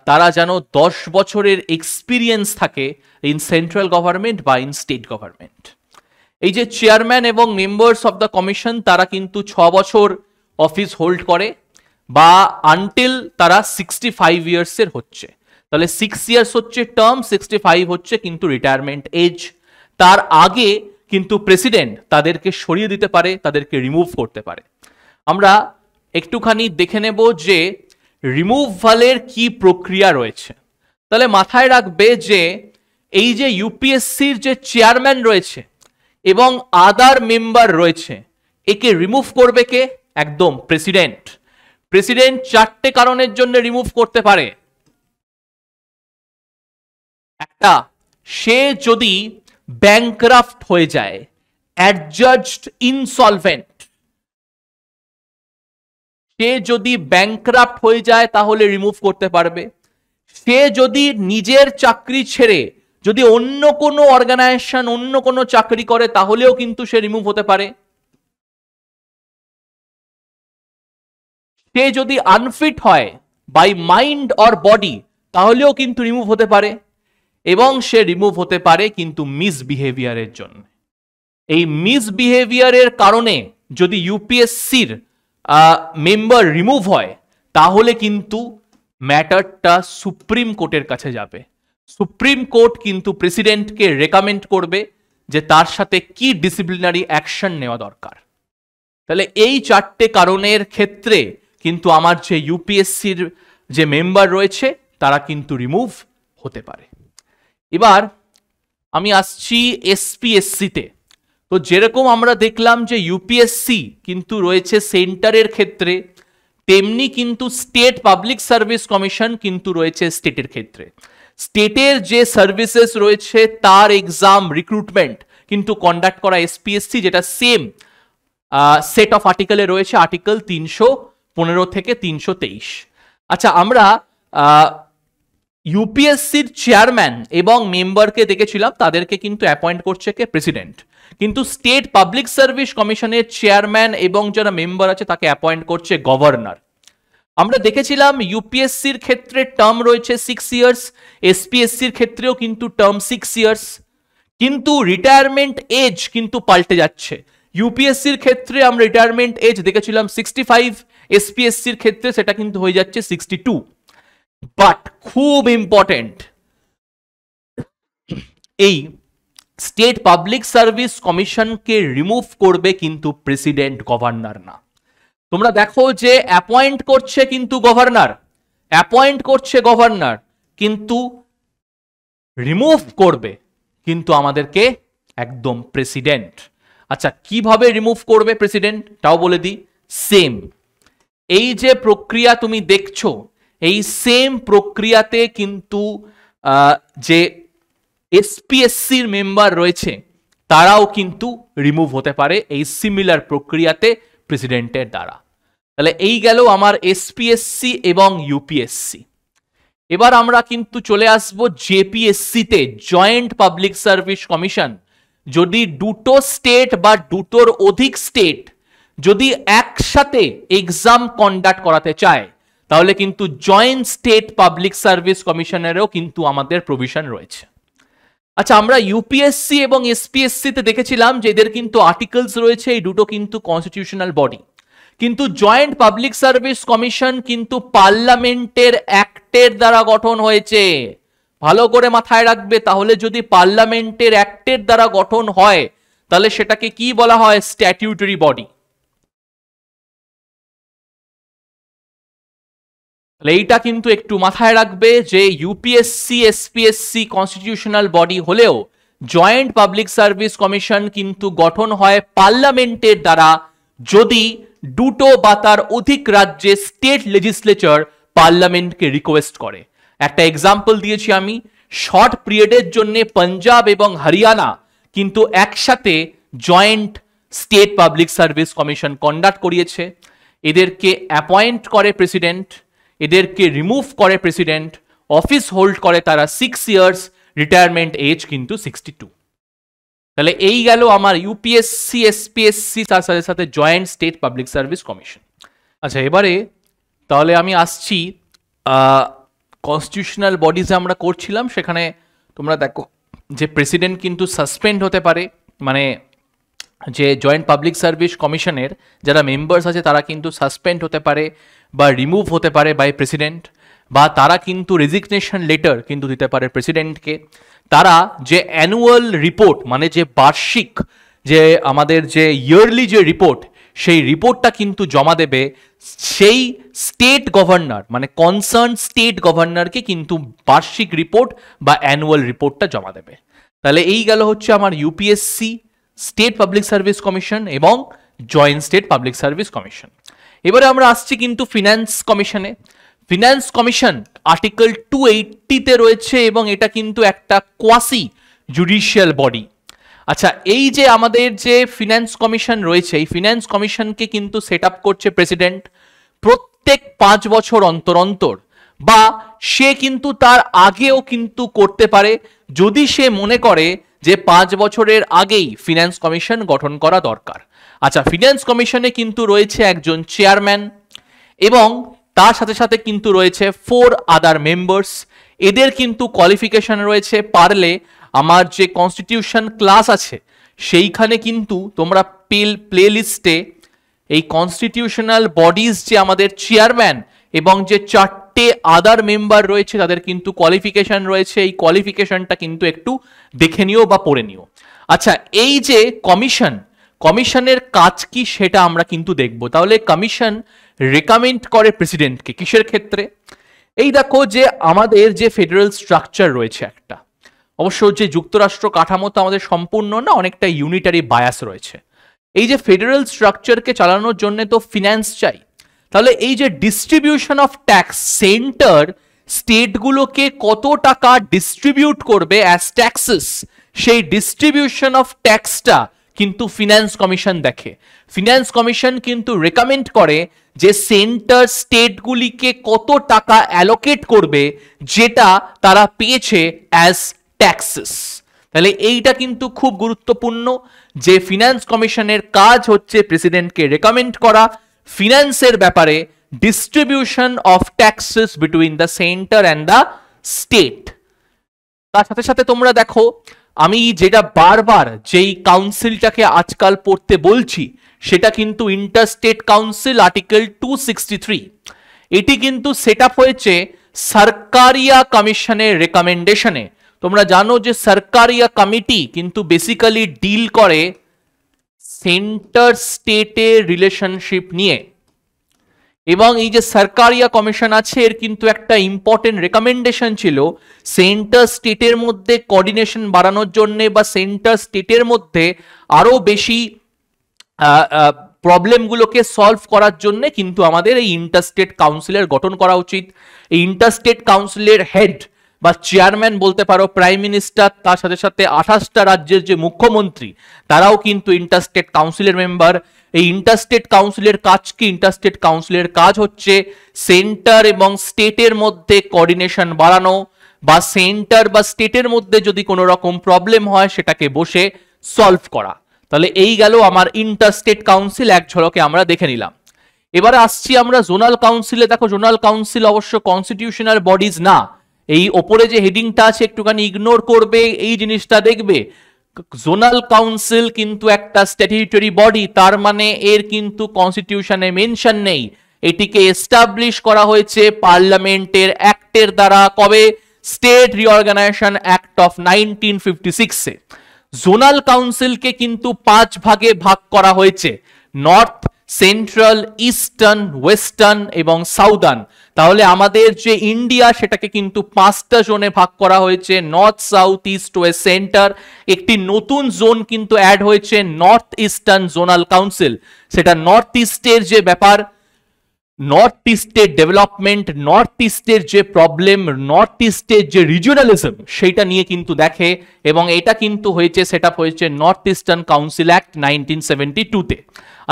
তারা যেন 10 বছরের এক্সপিরিয়েন্স থাকে ইন সেন্ট্রাল গভর্নমেন্ট বা ইন স্টেট গভর্নমেন্ট। এই যে চেয়ারম্যান এবং মেম্বার্স অফ দ্য কমিশন, তারা কিন্তু 6 বছর অফিস হোল্ড করে, বা আনটিল তারা 65 ইয়ার্সের হচ্ছে। তাহলে 6 ইয়ার্স হচ্ছে টার্ম, 65 হচ্ছে কিন্তু রিটায়ারমেন্ট এজ। তার আগে কিন্তু প্রেসিডেন্ট তাদেরকে সরিয়ে দিতে পারে, তাদেরকে রিমুভ করতে পারে। আমরা একটুখানি দেখে নেব যে রিমুভালের কি প্রক্রিয়া রয়েছে। তাহলে মাথায় রাখবে যে এই যে ইউপিএসসির যে চেয়ারম্যান রয়েছে এবং আদার মেম্বার রয়েছে, একে রিমুভ করবে কে? একদম প্রেসিডেন্ট। প্রেসিডেন্ট 4টে কারণের জন্য রিমুভ করতে পারে। একটা, সে যদি ব্যাংক্রাফট হয়ে যায়, অ্যাডজাজড ইনসলভেন্ট, সে যদি ব্যাংক্রাফট হয়ে যায় তাহলে রিমুভ করতে পারবে। সে যদি নিজের চাকরি ছেড়ে যদি অন্য কোনো অর্গানাইজেশন, অন্য কোনো চাকরি করে তাহলেও কিন্তু সে রিমুভ হতে পারে। সে যদি আনফিট হয় বাই মাইন্ড অর বডি তাহলেও কিন্তু রিমুভ হতে পারে। এবং সে রিমুভ হতে পারে কিন্তু মিসবিহেভিয়ারের জন্য। এই মিসবিহেভিয়ারের কারণে যদি ইউপিএসসির মেম্বার রিমুভ হয় তাহলে কিন্তু ম্যাটারটা সুপ্রিম কোর্টের কাছে যাবে। সুপ্রিম কোর্ট কিন্তু প্রেসিডেন্টকে রেকমেন্ড করবে যে তার সাথে কি ডিসিপ্লিনারি অ্যাকশন নেওয়া দরকার। তাহলে এই 4টে কারণের ক্ষেত্রে কিন্তু আমার যে ইউপিএসসির যে মেম্বার রয়েছে তারা কিন্তু রিমুভ হতে পারে। এবার আমি আসছি এসপিএসসিতে। তো যেরকম আমরা দেখলাম যে ইউপিএসসি কিন্তু রয়েছে সেন্টারের ক্ষেত্রে, তেমনি কিন্তু স্টেট পাবলিক সার্ভিস কমিশন কিন্তু রয়েছে স্টেটের ক্ষেত্রে। স্টেটের যে সার্ভিসেস রয়েছে তার এক্সাম রিক্রুটমেন্ট কিন্তু কন্ডাক্ট করা এসপিএসসি, যেটা সেম সেট অফ আর্টিকেলে রয়েছে, আর্টিকেল 315 থেকে 323। আচ্ছা, আমরা ইউপিএসসির চেয়ারম্যান এবং মেম্বারকে দেখেছিলাম, তাদেরকে কিন্তু অ্যাপয়েন্ট করছে কে? প্রেসিডেন্ট। কিন্তু স্টেট পাবলিক সার্ভিস কমিশনের চেয়ারম্যান এবং যারা মেম্বার আছে তাকে অ্যাপয়েন্ট করছে গভর্নর। আমরা দেখেছিলাম ইউপিএসসির ক্ষেত্রে টার্ম রয়েছে 6 ইয়ার্স, এসপিএসসির ক্ষেত্রেও কিন্তু টার্ম 6 ইয়ার্স, কিন্তু রিটায়ারমেন্ট এজ কিন্তু পাল্টে যাচ্ছে। ইউপিএসসির ক্ষেত্রে আমরা রিটায়ারমেন্ট এজ দেখেছিলাম 65, এসপিএসসির ক্ষেত্রে সেটা কিন্তু হয়ে যাচ্ছে 62। বাট খুব ইম্পর্টেন্ট, এই স্টেট পাবলিক সার্ভিস কমিশনকে রিমুভ করবে কিন্তু প্রেসিডেন্ট, গভর্নর না। তোমরা দেখো যে অ্যাপয়েন্ট করছে কিন্তু গভর্নর, অ্যাপয়েন্ট করছে গভর্নর, কিন্তু রিমুভ করবে কিন্তু আমাদেরকে একদম প্রেসিডেন্ট। আচ্ছা, কিভাবে রিমুভ করবে প্রেসিডেন্ট তাও বলে দিই। সেম এই যে প্রক্রিয়া তুমি দেখছো, এই সেম প্রক্রিয়াতে কিন্তু যে এসপিএসসির মেম্বার রয়েছে তারাও কিন্তু রিমুভ হতে পারে এই সিমিলার প্রক্রিয়াতে প্রেসিডেন্টের দ্বারা। তাহলে এই গেল আমার এসপিএসসি এবং ইউপিএসসি। এবার আমরা কিন্তু চলে আসবো জেপিএসসিতে, জয়েন্ট পাবলিক সার্ভিস কমিশন। যদি দুটো স্টেট বা দুটোর অধিক স্টেট যদি একসাথে এক্সাম কন্ডাক্ট করাতে চায় তাহলে কিন্তু জয়েন্ট স্টেট পাবলিক সার্ভিস কমিশনেরও কিন্তু আমাদের প্রভিশন রয়েছে। আচ্ছা, আমরা ইউপিএসসি এবং এসপিএসসিতে দেখেছিলাম যে এদের কিন্তু আর্টিকেলস রয়েছে, এই দুটো কিন্তু কনস্টিটিউশনাল বডি। কিন্তু জয়েন্ট পাবলিক সার্ভিস কমিশন কিন্তু পার্লামেন্টের অ্যাক্টের দ্বারা গঠন হয়েছে। ভালো করে মাথায় রাখবে, তাহলে যদি পার্লামেন্টের অ্যাক্টের দ্বারা গঠন হয় তাহলে সেটাকে কি বলা হয়? Statutory body. এইটা কিন্তু একটু মাথায় রাখবে যে ইউপিএসসি এসপিএসসি কনস্টিটিউশনাল বডি হলেও জয়েন্ট পাবলিক সার্ভিস কমিশন কিন্তু গঠন হয় পার্লামেন্টের দ্বারা, যদি দুটো বা তার অধিক রাজ্যে স্টেট লেজিসলেচার পার্লামেন্টকে রিকোয়েস্ট করে। একটা এক্সাম্পল দিয়েছি আমি, শর্ট পিরিয়ডের জন্য পাঞ্জাব এবং হরিয়ানা কিন্তু একসাথে joint state public service commission conduct করিয়েছে। এদেরকে অ্যাপয়েন্ট করে প্রেসিডেন্ট, এদেরকে রিমুভ করে প্রেসিডেন্ট, অফিস হোল্ড করে তারা 6 ইয়ার্স, রিটায়ারমেন্ট এজ কিন্তু 62। তাহলে এই গেল আমার ইউপিএসসি এসপিএসসি তার সাথে সাথে joint state public service commission. আচ্ছা, এবারে তাহলে আমি আসছি কনস্টিটিউশনাল বডিজে আমরা করছিলাম, সেখানে তোমরা দেখো যে প্রেসিডেন্ট কিন্তু সাসপেন্ড হতে পারে, মানে যে জয়েন্ট পাবলিক সার্ভিস কমিশনের যারা মেম্বার্স আছে তারা কিন্তু সাসপেন্ড হতে পারে বা রিমুভ হতে পারে বাই প্রেসিডেন্ট, বা তারা কিন্তু রেজিগনেশন লেটার কিন্তু দিতে পারে প্রেসিডেন্টকে। তারা যে অ্যানুয়াল রিপোর্ট, মানে যে বার্ষিক যে আমাদের যে ইয়ারলি যে রিপোর্ট, সেই রিপোর্টটা কিন্তু জমা দেবে সেই স্টেট গভর্নর, মানে কনসার্ন স্টেট গভর্নরকে কিন্তু বার্ষিক রিপোর্ট বা অ্যানুয়াল রিপোর্টটা জমা দেবে। তাহলে এই গেল হচ্ছে আমার UPSC, state public service commission এবং joint state public service commission. এবারে আমরা আসছি কিন্তু ফিনান্স কমিশনে। ফিনান্স কমিশন আর্টিকেল 280-তে রয়েছে এবং এটা কিন্তু একটা কোয়াসি জুডিশিয়াল বডি। আচ্ছা, এই যে আমাদের যে ফিনান্স কমিশন রয়েছে, এই ফিনান্স কমিশনকে কিন্তু সেট আপ করছে প্রেসিডেন্ট প্রত্যেক 5 বছর অন্তর অন্তর, বা সে কিন্তু তার আগেও কিন্তু করতে পারে যদি সে মনে করে যে 5 বছরের আগেই ফিনান্স কমিশন গঠন করা দরকার। আচ্ছা, ফিনান্স কমিশনে কিন্তু রয়েছে একজন চেয়ারম্যান এবং তার সাথে সাথে কিন্তু রয়েছে 4 আদার মেম্বার্স। এদের কিন্তু কোয়ালিফিকেশন রয়েছে, পারলে আমার যে কনস্টিটিউশন ক্লাস আছে সেইখানে কিন্তু তোমরা প্লে লিস্টে এই কনস্টিটিউশনাল বডিজ যে আমাদের চেয়ারম্যান এবং যে 4টে আদার মেম্বার রয়েছে তাদের কিন্তু কোয়ালিফিকেশন রয়েছে, এই কোয়ালিফিকেশনটা কিন্তু একটু দেখে নিও বা পড়ে নিও। আচ্ছা, এই যে কমিশনের কাজ কি সেটা আমরা কিন্তু দেখব। তাহলে কমিশন রেকমেন্ড করে প্রেসিডেন্টকে কিসের ক্ষেত্রে? এই দেখো যে আমাদের যে ফেডারেল স্ট্রাকচার রয়েছে একটা, অবশ্য যে যুক্তরাষ্ট্র কাঠামো তো আমাদের সম্পূর্ণ না, অনেকটা ইউনিটারি বায়াস রয়েছে। এই যে ফেডারেল স্ট্রাকচারকে চালানোর জন্য তো ফিনান্স চাই, তাহলে এই যে ডিস্ট্রিবিউশন অফ ট্যাক্স, সেন্টার স্টেটগুলোকে কত টাকা ডিস্ট্রিবিউট করবে অ্যাজ ট্যাক্সেস, সেই ডিস্ট্রিবিউশন অফ ট্যাক্সটা কিন্তু ফিনান্স কমিশন দেখে। ফিনান্স কমিশন কিন্তু রেকমেন্ড করে যে সেন্টার স্টেটগুলিকে কত টাকা অ্যালোকেট করবে যেটা তারা পেয়েছে অ্যাজ ট্যাক্সেস। তাহলে এইটা কিন্তু খুব গুরুত্বপূর্ণ যে ফিনান্স কমিশনের কাজ হচ্ছে প্রেসিডেন্টকে রেকমেন্ড করা ফিনান্সের ব্যাপারে, distribution of taxes between the centre and the state. তার সাথে সাথে তোমরা দেখো আমি যেটা বারবার যেই কাউন্সিলটাকে আজকাল পড়তে বলছি সেটা কিন্তু ইন্টারস্টেট কাউন্সিল আর্টিকেল 263। এটি কিন্তু সেট আপ হয়েছে সরকারিয়া কমিশনের রেকমেন্ডেশনে। তোমরা জানো যে সরকারিয়া কমিটি কিন্তু বেসিক্যালি ডিল করে সেন্টার স্টেটের রিলেশনশিপ নিয়ে, এবং এই যে সরকারিয়া কমিশন আছে এর কিন্তু একটা ইম্পর্টেন্ট রেকমেন্ডেশন ছিল সেন্টার স্টেটের মধ্যে কোঅর্ডিনেশন বাড়ানোর জন্য বা সেন্টার স্টেটের মধ্যে আরো বেশি প্রবলেমগুলোকে সলভ করার জন্য কিন্তু আমাদের এই ইন্টারস্টেট কাউন্সিলের গঠন করা উচিত। এই ইন্টারস্টেট কাউন্সিলের হেড বা চেয়ারম্যান বলতে পারো প্রাইম মিনিস্টার, তার সাথে সাথে 28টা রাজ্যের যে মুখ্যমন্ত্রী তারাও কিন্তু ইন্টারস্টেট কাউন্সিলের মেম্বার। এই ইন্টারস্টেট কাউন্সিলের কাজ কি? ইন্টারস্টেট কাউন্সিলের কাজ হচ্ছে সেন্টার এবং স্টেটের মধ্যে কোঅর্ডিনেশন বাড়ানো, বা সেন্টার বা স্টেটের মধ্যে যদি কোনো রকম প্রবলেম হয় সেটাকে বসে সলভ করা। তাহলে এই গেল আমার ইন্টারস্টেট কাউন্সিল, এক ঝলকে আমরা দেখে নিলাম। এবারে আসছি আমরা জোনাল কাউন্সিলে। দেখো জোনাল কাউন্সিল অবশ্য কনস্টিটিউশনাল বডিজ না। এই ওপরে যে হেডিংটা আছে একটুখানি ইগনোর করবে, এই জিনিসটা দেখবে জোনাল কাউন্সিল কিন্তু একটা স্ট্যাটিউটরি বডি, তার মানে এর কিন্তু কনস্টিটিউশনে মেনশন নেই। এটিকে এস্টাবলিশ করা হয়েছে পার্লামেন্টের অ্যাক্টের দ্বারা। কবে? স্টেট রিঅর্গানাইজেশন অ্যাক্ট অফ 1956 এ। জোনাল কাউন্সিলকে কিন্তু 5 ভাগে ভাগ করা হয়েছে, নর্থ, সেন্ট্রাল, ইস্টার্ন, ওয়েস্টার্ন এবং সাউদার্ন। তাহলে আমাদের যে ইন্ডিয়া সেটাকে কিন্তু 5টা জোনে ভাগ করা হয়েছে, north, south, east, West, centre. একটি নতুন জোন কিন্তু অ্যাড হয়েছে নর্থ ইস্টার্ন জোনাল কাউন্সিল। সেটা নর্থ ইস্টের যে ব্যাপার, নর্থ ইস্টের ডেভেলপমেন্ট, নর্থ ইস্টের যে প্রবলেম, নর্থ ইস্টের যে রিজিওনালিজম সেইটা নিয়ে কিন্তু দেখে, এবং এটা কিন্তু হয়েছে সেট আপ হয়েছে নর্থ ইস্টার্ন কাউন্সিল অ্যাক্ট 1972 তে।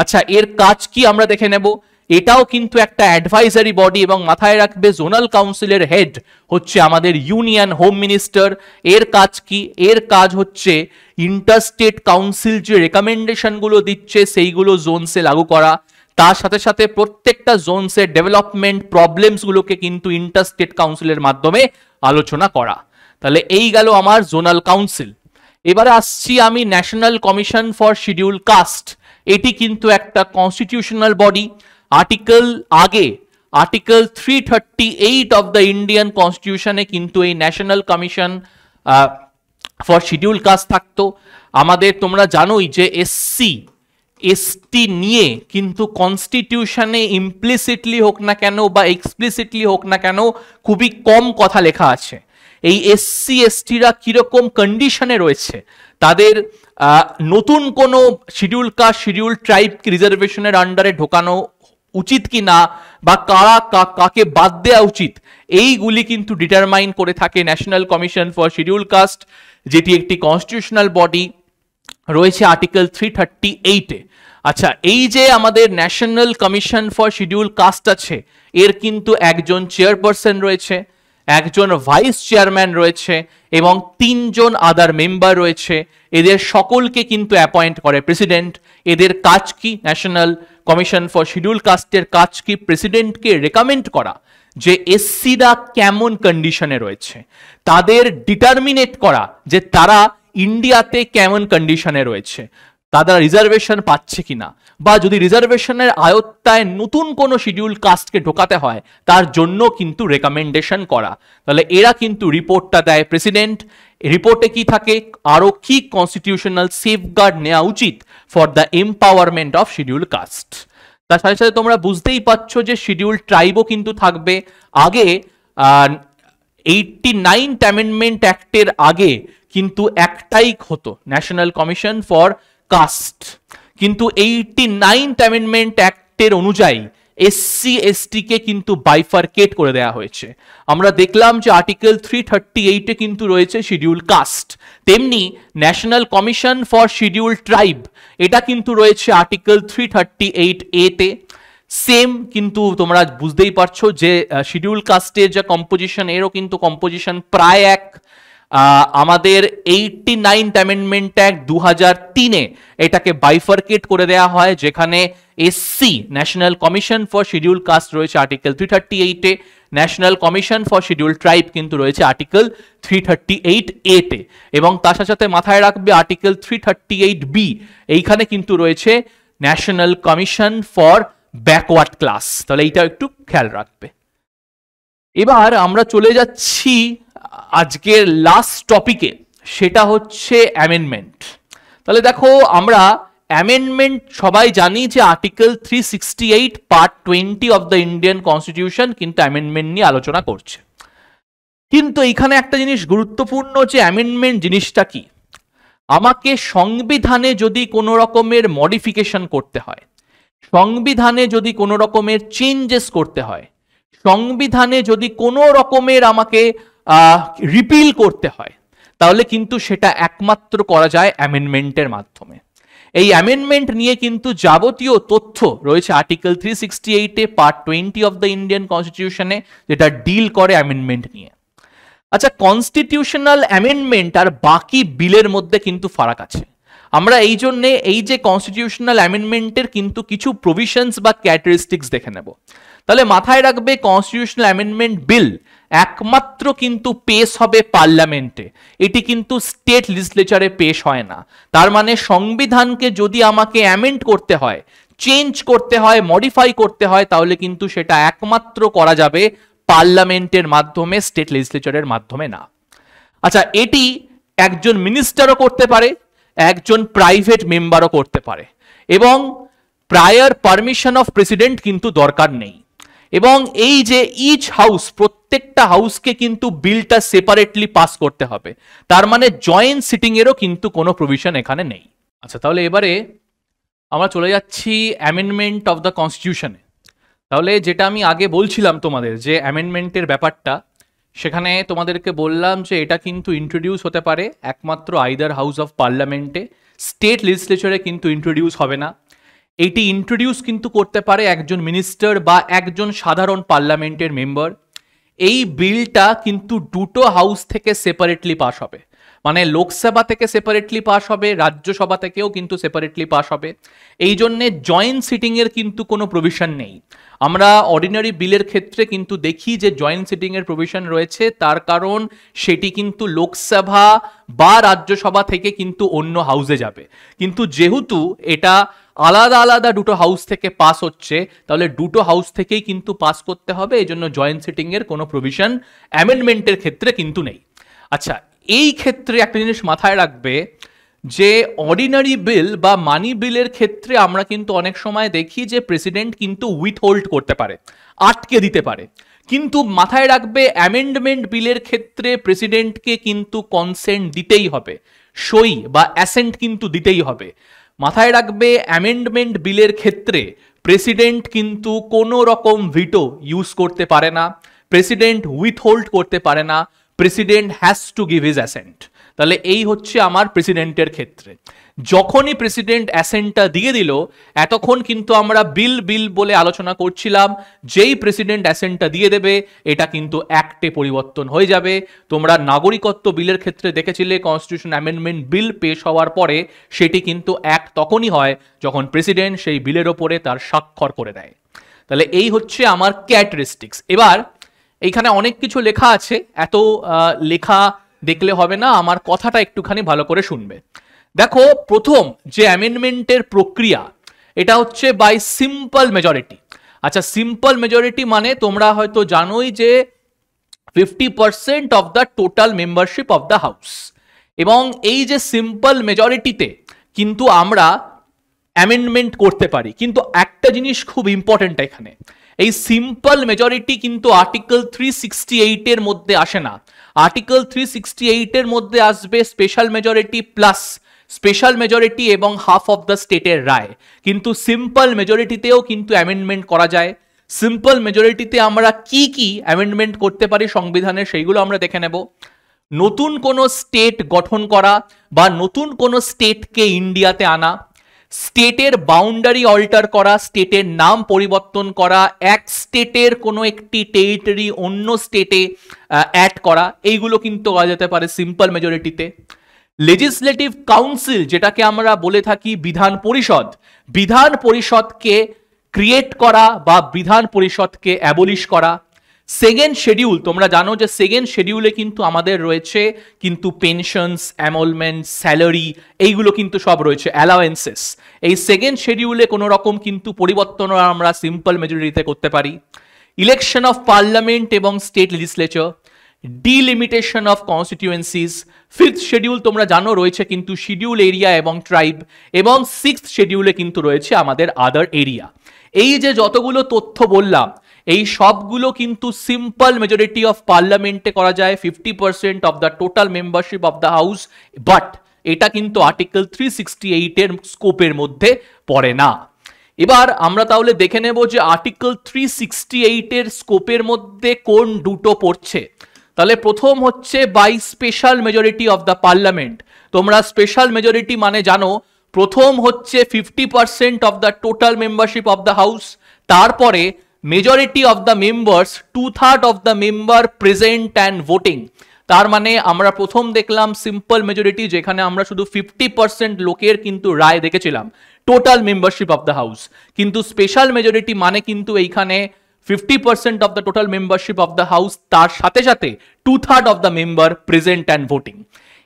আচ্ছা, এর কাজ কি আমরা দেখে নেব। এটাও কিন্তু একটা অ্যাডভাইজারি বডি, এবং মাথায় রাখবে জোনাল কাউন্সিলের হেড হচ্ছে আমাদের ইউনিয়ন হোম মিনিস্টার। এর কাজ কি? এর কাজ হচ্ছে ইন্টারস্টেট কাউন্সিল যে রেকমেন্ডেশনগুলো দিচ্ছে সেইগুলো জোনসে লাগু করা, তার সাথে সাথে প্রত্যেকটা জোনসের ডেভেলপমেন্ট প্রবলেমসগুলোকে কিন্তু ইন্টারস্টেট কাউন্সিলের মাধ্যমে আলোচনা করা। তাহলে এই গেল আমার জোনাল কাউন্সিল। এবারে আসছি আমি national commission for schedule caste. এটি কিন্তু একটা constitutional body. Article 338 of the Indian কনস্টিটিউশনে কিন্তু এই national commission for schedule caste থাকতো। আমাদের তোমরা জানোই যে এসসি এসটি নিয়ে কিন্তু কনস্টিটিউশনে ইমপ্লিসিটলি হোক না কেন বা এক্সপ্লিসিটলি হোক না কেন খুবই কম কথা লেখা আছে। এই এসসি এসটিরা কিরকম কন্ডিশনে রয়েছে, তাদের নতুন কোনো শিডিউল কাস্ট শিডিউল ট্রাইব রিজার্ভেশনের আন্ডারে ঢোকানো উচিত কি না, বা কারা কাকে বাদ দেওয়া উচিত, এইগুলি কিন্তু ডিটারমাইন করে থাকে national commission for schedule caste, যেটি একটি কনস্টিটিউশনাল বডি রয়েছে আর্টিকেল 338-এ। আচ্ছা, এই যে আমাদের national commission for schedule caste আছে, এর কিন্তু একজন চেয়ারপারসন রয়েছে, একজন ভাইস চেয়ারম্যান রয়েছে এবং 3 জন আদার মেম্বার রয়েছে। এদের সকলকে কিন্তু অ্যাপয়েন্ট করে প্রেসিডেন্ট। এদের কাজ কি? ন্যাশনাল কমিশন ফর শিডিউল কাস্টের কাজ কি? প্রেসিডেন্টকে রেকমেন্ড করা যে এসসিরা কেমন কন্ডিশনে রয়েছে, তাদের ডিটারমিনেট করা যে তারা ইন্ডিয়াতে কেমন কন্ডিশনে রয়েছে, তারা রিজার্ভেশন পাচ্ছে কিনা, বা যদি রিজার্ভেশনের আয়ত্তায় নতুন কোনো শিডিউল কাস্টকে ঢোকাতে হয় তার জন্য কিন্তু রেকমেন্ডেশন করা। তাহলে এরা কিন্তু রিপোর্টটা দেয় প্রেসিডেন্ট। রিপোর্টে কি থাকে? আরো কি কনস্টিটিউশনাল সেফগার্ড নেওয়া উচিত for the empowerment of scheduled caste. তার সাথে সাথে তোমরা বুঝতেই পারছো যে শিডিউল ট্রাইবও কিন্তু থাকবে। আগে 89th অ্যামেন্ডমেন্ট অ্যাক্টের আগে কিন্তু একটাই হতো, ন্যাশনাল কমিশন ফর কাস্ট। কিন্তু 89th অ্যামেন্ডমেন্ট অ্যাক্টের অনুযায়ী এসসি এসটি কে কিন্তু বাইফারকেট করে দেওয়া হয়েছে। আমরা দেখলাম যে আর্টিকেল 338 এ কিন্তু রয়েছে শিডিউল কাস্ট, তেমনি national commission for schedule tribe এটা কিন্তু রয়েছে আর্টিকেল 338 এ তে। সেম কিন্তু তোমরা বুঝতেই পারছো যে শিডিউল কাস্টের যে কম্পোজিশন এরও কিন্তু কম্পোজিশন প্রায় এক। আমাদের 89th অ্যামেন্ডমেন্ট অ্যাক্ট 2003-এ এটাকে বাইফারকেট করে দেওয়া হয়, যেখানে SC national commission for schedule caste রয়েছে আর্টিকেল 338-এ, national commission for schedule tribe কিন্তু রয়েছে আর্টিকেল 338-এ তে, এবং তার সাথে মাথায় রাখবে আর্টিকেল 338-বি এইখানে কিন্তু রয়েছে national commission for backward class. তাহলে এইটা একটু খেয়াল রাখবে। এবার আমরা চলে যাচ্ছি আজকের লাস্ট টপিকে, সেটা হচ্ছে অ্যামেন্ডমেন্ট। তাহলে দেখো, আমরা অ্যামেন্ডমেন্ট সবাই জানি যে article 368 part 20 of the Indian constitution কিন্তু অ্যামেন্ডমেন্ট নিয়ে আলোচনা করছে। কিন্তু এইখানে একটা জিনিস গুরুত্বপূর্ণ, যে অ্যামেন্ডমেন্ট জিনিসটা কি। আমাকে সংবিধানে যদি কোনো রকমের মডিফিকেশন করতে হয়, সংবিধানে যদি কোনো রকমের চেঞ্জেস করতে হয়, সংবিধানে যদি কোনো রকমের আমাকে রিপিল করতে হয়, তাহলে কিন্তু সেটা একমাত্র করা যায় অ্যামেন্ডমেন্টের মাধ্যমে। এই অ্যামেন্ডমেন্ট নিয়ে কিন্তু যাবতীয় তথ্য রয়েছে আর্টিকেল 368-এ পার্ট 20 অফ দ্য ইন্ডিয়ান কনস্টিটিউশনে, যেটা ডিল করে অ্যামেন্ডমেন্ট নিয়ে। আচ্ছা, কনস্টিটিউশনাল অ্যামেন্ডমেন্ট আর বাকি বিলের মধ্যে কিন্তু ফারাক আছে। আমরা এই জন্যে এই যে কনস্টিটিউশনাল অ্যামেন্ডমেন্টের কিন্তু কিছু প্রভিশনস বা ক্যারেক্টারিস্টিক্স দেখে নেব। তাহলে মাথায় রাখবে, কনস্টিটিউশনাল অ্যামেন্ডমেন্ট বিল একমাত্র কিন্তু পেশ হবে পার্লামেন্টে, এটি কিন্তু স্টেট লিজিসলেচারে পেশ হয় না। তার মানে সংবিধানকে যদি আমাকে অ্যামেন্ড করতে হয়, চেঞ্জ করতে হয়, মডিফাই করতে হয়, তাহলে কিন্তু সেটা একমাত্র করা যাবে পার্লামেন্টের মাধ্যমে, স্টেট লেজিসলেচারের মাধ্যমে না। আচ্ছা, এটি একজন মিনিস্টারও করতে পারে, একজন প্রাইভেট মেম্বারও করতে পারে, এবং প্রায়র পারমিশন অফ প্রেসিডেন্ট কিন্তু দরকার নেই। এবং এই যে ইচ হাউস, প্রত্যেকটা হাউসকে কিন্তু বিলটা সেপারেটলি পাস করতে হবে, তার মানে জয়েন্ট সিটিং এরও কিন্তু কোনো প্রভিশন এখানে নেই। আচ্ছা, তাহলে এবারে আমরা চলে যাচ্ছি অ্যামেন্ডমেন্ট অফ দ্য কনস্টিটিউশনে। তাহলে যেটা আমি আগে বলছিলাম তোমাদের যে অ্যামেন্ডমেন্টের ব্যাপারটা, সেখানে তোমাদেরকে বললাম যে এটা কিন্তু ইন্ট্রোডিউস হতে পারে একমাত্র আইদার হাউস অফ পার্লামেন্টে, স্টেট লেজিসলেচারে কিন্তু ইন্ট্রোডিউস হবে না। এইটি ইন্ট্রোডিউস কিন্তু করতে পারে একজন মিনিস্টার বা একজন সাধারণ পার্লামেন্টের মেম্বার। এই বিলটা কিন্তু দুটো হাউস থেকে সেপারেটলি পাস হবে, মানে লোকসভা থেকে সেপারেটলি পাস হবে, রাজ্যসভা থেকেও কিন্তু সেপারেটলি পাস হবে। এই জন্যে জয়েন্ট সিটিংয়ের কিন্তু কোনো প্রভিশন নেই। আমরা অর্ডিনারি বিলের ক্ষেত্রে কিন্তু দেখি যে জয়েন্ট সিটিংয়ের প্রভিশন রয়েছে, তার কারণ সেটি কিন্তু লোকসভা বা রাজ্যসভা থেকে কিন্তু অন্য হাউসে যাবে। কিন্তু যেহেতু এটা আলাদা আলাদা দুটো হাউস থেকে পাস হচ্ছে, তাহলে দুটো হাউস থেকেই কিন্তু পাস করতে হবে, এই জন্য জয়েন্ট সিটিংয়ের কোনো প্রভিশন অ্যামেন্ডমেন্টের ক্ষেত্রে কিন্তু নেই। আচ্ছা, এই ক্ষেত্রে একটা জিনিস মাথায় রাখবে যে অর্ডিনারি বিল বা মানি বিলের ক্ষেত্রে আমরা কিন্তু অনেক সময় দেখি যে প্রেসিডেন্ট কিন্তু উইথহোল্ড করতে পারে, আটকে দিতে পারে। কিন্তু মাথায় রাখবে, অ্যামেন্ডমেন্ট বিলের ক্ষেত্রে প্রেসিডেন্টকে কিন্তু কনসেন্ট দিতেই হবে, সই বা অ্যাসেন্ট কিন্তু দিতেই হবে। মাথায় রাখবে, অ্যামেন্ডমেন্ট বিলের ক্ষেত্রে প্রেসিডেন্ট কিন্তু কোনো রকম ভিটো ইউজ করতে পারে না, প্রেসিডেন্ট উইথহোল্ড করতে পারে না, president has to give his accent. তাহলে এই হচ্ছে আমার প্রেসিডেন্টের ক্ষেত্রে। যখনই প্রেসিডেন্ট অ্যাসেন্টটা দিয়ে দিল, এতক্ষণ কিন্তু আমরা বিল বিল বলে আলোচনা করছিলাম, যেই প্রেসিডেন্ট অ্যাসেন্টটা দিয়ে দেবে এটা কিন্তু অ্যাক্টে পরিবর্তন হয়ে যাবে। তোমরা নাগরিকত্ব বিলের ক্ষেত্রে দেখেছিলে, কনস্টিটিউশন অ্যামেন্ডমেন্ট বিল পেশ হওয়ার পরে সেটি কিন্তু অ্যাক্ট তখনই হয় যখন প্রেসিডেন্ট সেই বিলের ওপরে তার স্বাক্ষর করে দেয়। তাহলে এই হচ্ছে আমার ক্যারেক্টারিস্টিক্স। এবার এইখানে অনেক কিছু লেখা আছে, এত লেখা দেখলে হবে না, আমার কথাটা একটুখানি ভালো করে শুনবে। দেখো, প্রথম যে অ্যামেন্ডমেন্টের প্রক্রিয়া, এটা হচ্ছে বাই সিম্পল মেজরিটি। আচ্ছা, সিম্পল মেজরিটি মানে তোমরা হয়তো জানোই যে 50% of the total membership of the house. এবং এই যে সিম্পল মেজরিটিতে কিন্তু আমরা অ্যামেন্ডমেন্ট করতে পারি। কিন্তু একটা জিনিস খুব ইম্পর্টেন্ট এখানে, এই সিম্পল মেজরিটি কিন্তু আর্টিকেল 368 এর মধ্যে আসে না। আর্টিকেল 368 এর মধ্যে আসবে special majority plus special majority এবং হাফ অফ দ্য স্টেটের রায়। কিন্তু সিম্পল মেজরিটিতেও কিন্তু অ্যামেন্ডমেন্ট করা যায়। সিম্পল মেজরিটিতে আমরা কি কি অ্যামেন্ডমেন্ট করতে পারি সংবিধানের সেইগুলো আমরা দেখে নেব। নতুন কোনো স্টেট গঠন করা বা নতুন কোনো স্টেটকে ইন্ডিয়াতে আনা, স্টেটের বাউন্ডারি অল্টার করা, স্টেটের নাম পরিবর্তন করা, এক স্টেটের কোনো একটি টেরিটরি অন্য স্টেটে অ্যাড করা, এইগুলো কিন্তু করা যেতে পারে সিম্পল মেজরিটিতে। লেজিসলেটিভ কাউন্সিল যেটাকে আমরা বলে থাকি বিধান পরিষদ, বিধান পরিষদকে ক্রিয়েট করা বা বিধান পরিষদকে অ্যাবলিশ করা। সেকেন্ড শিডিউল, তোমরা জানো যে সেকেন্ড শিডিউলে কিন্তু আমাদের রয়েছে কিন্তু পেনশনস, অ্যামলমেন্ট, স্যালারি, এইগুলো কিন্তু সব রয়েছে, অ্যালাওয়েন্সেস। এই সেকেন্ড শিডিউলে কোনো রকম কিন্তু পরিবর্তন আমরা সিম্পল মেজরিটিতে করতে পারি। ইলেকশন অফ পার্লামেন্ট এবং state legislature, delimitation of constituencies. Fifth schedule তোমরা জানো রয়েছে কিন্তু শিডিউল এরিয়া এবং ট্রাইব, এবং সিক্সথ শিডিউলে কিন্তু রয়েছে আমাদের আদার এরিয়া। এই যে যতগুলো তথ্য বললাম এই সবগুলো কিন্তু সিম্পল মেজরিটি অফ পার্লামেন্টে করা যায়, 50% of the total membership of the house, but এটা কিন্তু আর্টিকেল 368 এর স্কোপের মধ্যে পড়ে না। এবার আমরা তাহলে দেখে নেব যে আর্টিকেল 368 এর স্কোপের মধ্যে কোন দুটো পড়ছে। তাহলে প্রথম হচ্ছে by special majority of the parliament. তোমরা স্পেশাল মেজরিটি মানে জানো, প্রথম হচ্ছে 50% of the total membership of the house, তারপরে majority of the members, 2/3 of the member present and voting. তার মানে আমরা প্রথম দেখলাম সিম্পল মেজরিটি যেখানে আমরা শুধু 50% লোকের কিন্তু রায় দেখেছিলাম total membership of the house, কিন্তু স্পেশাল মেজরিটি মানে কিন্তু এইখানে 50% of the total membership of the house, তার সাথে সাথে 2/3 of the member present and voting.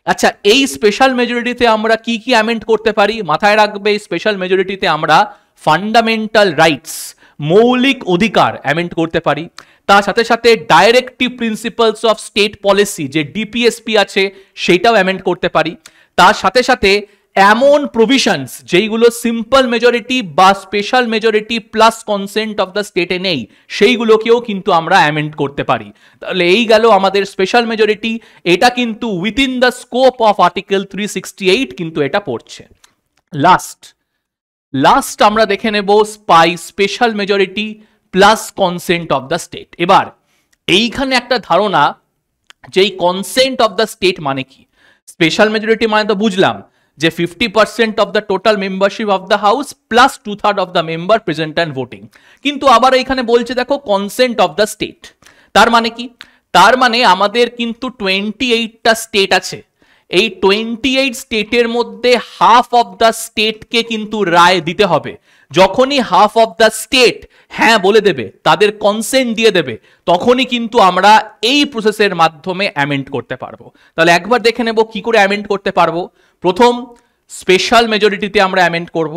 আচ্ছা, এই স্পেশাল মেজরিটিতে আমরা কি কি অ্যামেন্ড করতে পারি মাথায় রাখবে। স্পেশাল মেজরিটিতে আমরা ফান্ডামেন্টাল রাইটস, মৌলিক অধিকার অ্যামেন্ড করতে পারি, তার সাথে সাথে directive principles of state policy যে ডিপিএসপি আছে সেটাও অ্যামেন্ড করতে পারি, তার সাথে সাথে এমন প্রভিশনস যেইগুলো সিম্পল মেজরিটি বা special majority plus consent of the স্টেটে নেই সেইগুলোকেও কিন্তু আমরা অ্যামেন্ড করতে পারি। তাহলে এই গেল আমাদের স্পেশাল মেজরিটি, এটা কিন্তু within the scope of article 368 কিন্তু এটা পড়ছে। লাস্ট আমরা দেখে নেব by special majority plus consent of the state. এবার এইখানে একটা ধারণা যে এই কনসেন্ট অফ দ্য স্টেট মানে কি। স্পেশাল মেজরিটি মানে তো বুঝলাম যে 50% of the total membership of the house plus 2/3 of the member present and voting, কিন্তু আবার এখানে বলছে দেখো কনসেন্ট অফ দ্য স্টেট। তার মানে কি? তার মানে আমাদের কিন্তু 28টা স্টেট আছে, এই 28 স্টেটের মধ্যে হাফ অফ দ্য স্টেটকে কিন্তু রায় দিতে হবে। যখনই হাফ অফ দ্য স্টেট হ্যাঁ বলে দেবে, তাদের কনসেন্ট দিয়ে দেবে, তখনই কিন্তু আমরা এই প্রসেসের মাধ্যমে অ্যামেন্ড করতে পারবো। তাহলে একবার দেখে নেব কি করে অ্যামেন্ড করতে পারবো। প্রথম স্পেশাল মেজরিটিতে আমরা অ্যামেন্ড করব,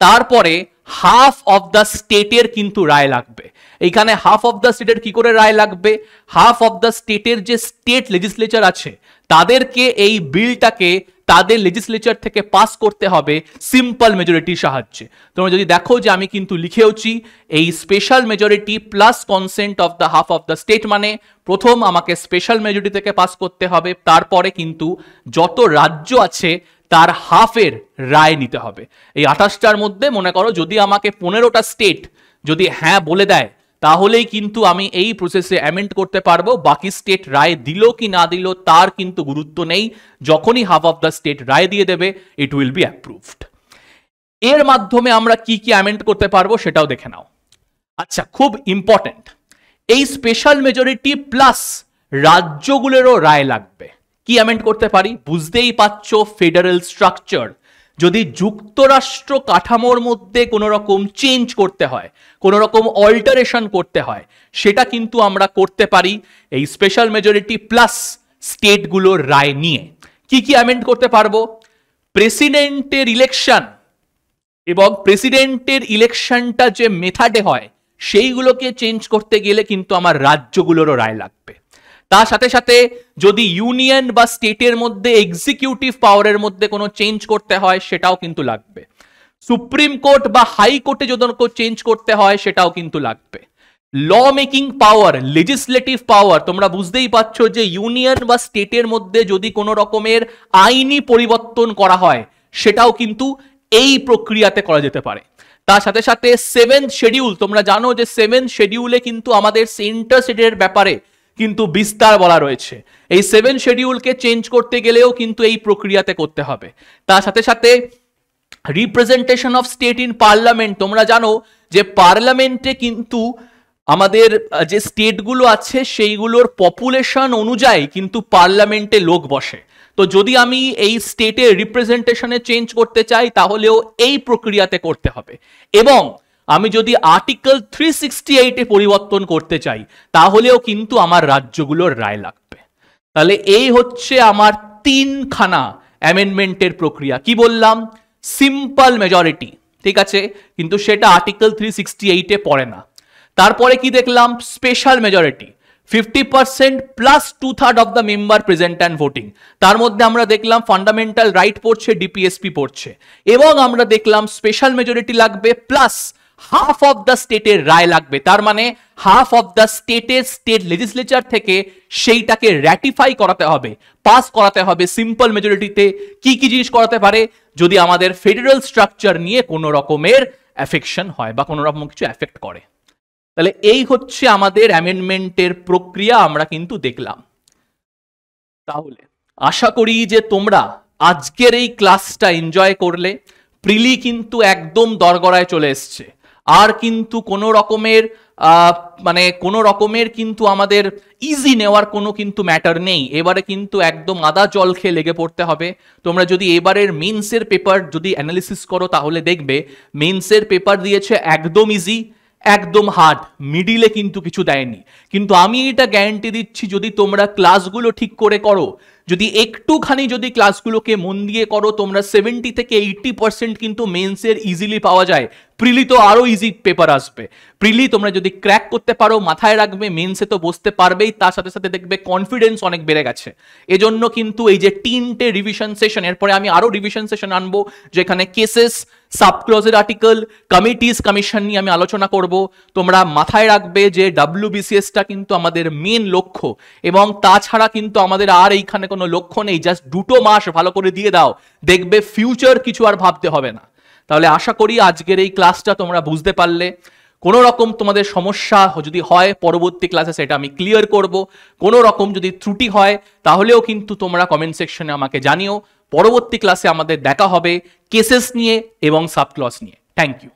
তারপরে হাফ অফ দ্য স্টেটের কিন্তু রায় লাগবে। এইখানে হাফ অফ দ্য স্টেটের কি করে রায় লাগবে? হাফ অফ দ্য স্টেটের যে স্টেট লেজিসলেচার আছে তাদেরকে এই বিলটাকে তাদের লেজিসলেচার থেকে পাস করতে হবে সিম্পল মেজরিটির সাহায্যে। তোমরা যদি দেখো যে আমি কিন্তু লিখেওছি এই special majority plus consent of the half of the state মানে প্রথম আমাকে স্পেশাল মেজরিটি থেকে পাস করতে হবে, তারপরে কিন্তু যত রাজ্য আছে তার হাফের রায় নিতে হবে। এই 28টার মধ্যে মনে করো যদি আমাকে 15টা স্টেট যদি হ্যাঁ বলে দেয় তাহলেই কিন্তু আমি এই প্রসেসে অ্যামেন্ড করতে পারবো। বাকি স্টেট রায় দিল কি না দিল তার কিন্তু গুরুত্ব নেই, যখনই হাফ অফ দ্য স্টেট রায় দিয়ে দেবে ইট উইল বি অ্যাপ্রুভড। এর মাধ্যমে আমরা কি কি অ্যামেন্ড করতে পারবো সেটাও দেখে নাও। আচ্ছা, খুব ইম্পর্টেন্ট, এই স্পেশাল মেজরিটি প্লাস রাজ্যগুলোরও রায় লাগবে। কি অ্যামেন্ড করতে পারি? বুঝতেই পারছ, ফেডারেল স্ট্রাকচার। যদি যুক্তরাষ্ট্র কাঠামোর মধ্যে কোনো রকম চেঞ্জ করতে হয়, কোনো রকম অল্টারেশন করতে হয়, সেটা কিন্তু আমরা করতে পারি এই স্পেশাল মেজরিটি প্লাস স্টেটগুলোর রায় নিয়ে। কি কি অ্যামেন্ড করতে পারবো? প্রেসিডেন্টের ইলেকশন এবং প্রেসিডেন্টের ইলেকশনটা যে মেথডে হয় সেইগুলোকে চেঞ্জ করতে গেলে কিন্তু আমার রাজ্যগুলোরও রায় লাগবে। তার সাথে সাথে যদি ইউনিয়ন বা স্টেটের মধ্যে এক্সিকিউটিভ পাওয়ারের মধ্যে কোনো চেঞ্জ করতে হয় সেটাও কিন্তু লাগবে। সুপ্রিম কোর্ট বা হাই কোর্টে যদি কোনো চেঞ্জ করতে হয় সেটাও কিন্তু লাগবে। ল মেকিং পাওয়ার, লেজিসলেটিভ পাওয়ার, তোমরা বুঝতেই পারছো যে ইউনিয়ন বা স্টেটের মধ্যে যদি কোনো রকমের আইনি পরিবর্তন করা হয় সেটাও কিন্তু এই প্রক্রিয়াতে করা যেতে পারে। তার সাথে সাথে 7th শিডিউল, তোমরা জানো যে 7th শিডিউলে কিন্তু আমাদের সেন্টার স্টেটের ব্যাপারে কিন্তু বিস্তার বলা রয়েছে। এই 7th শিডিউলকে চেঞ্জ করতে গেলেও কিন্তু এই প্রক্রিয়াতে করতে হবে। তার সাথে সাথে representation of state in parliament, তোমরা জানো যে পার্লামেন্টে কিন্তু আমাদের যে স্টেটগুলো আছে সেইগুলোর পপুলেশন অনুযায়ী কিন্তু পার্লামেন্টে লোক বসে। তো যদি আমি এই স্টেটের রিপ্রেজেন্টেশনে চেঞ্জ করতে চাই তাহলেও এই প্রক্রিয়াতে করতে হবে। এবং আমি যদি আর্টিকেল 368 পরিবর্তন করতে চাই তাহলেও কিন্তু আমার রাজ্যগুলোর রায় লাগবে। তাহলে এই হচ্ছে আমার 3খানা অ্যামেন্ডমেন্টের প্রক্রিয়া। কি বললাম? সিম্পল মেজরিটি, ঠিক আছে, কিন্তু সেটা আর্টিকেল 368 পড়ে না। তারপরে কি দেখলাম? Special majority, 50% plus 2/3 of the member present and voting. তার মধ্যে আমরা দেখলাম ফান্ডামেন্টাল রাইট পড়ছে, ডিপিএসপি পড়ছে, এবং আমরা দেখলাম স্পেশাল মেজরিটি লাগবে প্লাস হাফ অফ দ্য স্টেটের রায় লাগবে। তার মানে হাফ অফ দ্য স্টেটের স্টেট লেজিসলেচার থেকে সেইটাকে র্যাটিফাই করাতে হবে, পাস করাতে হবে। সিম্পল মেজরিটিতে কি কি জিনিস করাতে পারে? যদি আমাদের ফেডারেল স্ট্রাকচার নিয়ে কোনো রকমের অ্যাফেকশন হয় বা কোনো রকম কিছু অ্যাফেক্ট করে। তাহলে এই হচ্ছে আমাদের অ্যামেন্ডমেন্টের প্রক্রিয়া, আমরা কিন্তু দেখলাম। তাহলে আশা করি যে তোমরা আজকের এই ক্লাসটা এনজয় করলে। প্রিলি কিন্তু একদম দরগড়ায় চলে এসছে, আর কিন্তু কোনো রকমের কিন্তু আমাদের ইজি নেওয়ার কোনো কিন্তু ম্যাটার নেই। এবারে কিন্তু একদম আদা জল খেয়ে লেগে পড়তে হবে। তোমরা যদি এবারের মেন্সের পেপার যদি অ্যানালিসিস করো তাহলে দেখবে মেন্সের পেপার দিয়েছে একদম ইজি, একদম হার্ড, মিডিলে কিন্তু কিছু দেয়নি। কিন্তু আমি এটা গ্যারান্টি দিচ্ছি, যদি তোমরা ক্লাসগুলো ঠিক করে করো, যদি একটুখানি যদি ক্লাসগুলোকে মন দিয়ে করো, তোমরা 70 থেকে 80% কিন্তু মেন্সের ইজিলি পাওয়া যায়। প্রিলি তো আরো ইজি পেপার আসবে। প্রিলি তোমরা যদি ক্র্যাক করতে পারো, মাথায় রাখবে মেন্সে তো বসতে পারবেই, তার সাথে সাথে দেখবে কনফিডেন্স অনেক বেড়ে গেছে। এজন্য কিন্তু এই যে 3টে রিভিশন সেশন, এরপরে আমি আরো রিভিশন সেশন আনবো যেখানে কেসেস, সাবক্লজের আর্টিকেল, কমিটিস, কমিশন নিয়ে আমি আলোচনা করব। তোমরা মাথায় রাখবে যে WBCSটা কিন্তু আমাদের মেন লক্ষ্য, এবং তাছাড়া কিন্তু আমাদের আর এইখানে কোনো লক্ষ্য নেই। জাস্ট 2 মাস ভালো করে দিয়ে দাও, দেখবে ফিউচার কিছু আর ভাবতে হবে না। তাহলে আশা করি আজকের এই ক্লাসটা তোমরা বুঝতে পারলে। কোনো রকম তোমাদের সমস্যা যদি হয় পরবর্তী ক্লাসে সেটা আমি ক্লিয়ার করব। কোনো রকম যদি ত্রুটি হয় তাহলেও কিন্তু তোমরা কমেন্ট সেকশনে আমাকে জানিও। পরবর্তী ক্লাসে আমাদের দেখা হবে কেসেস নিয়ে এবং সাবক্লজ নিয়ে। Thank you.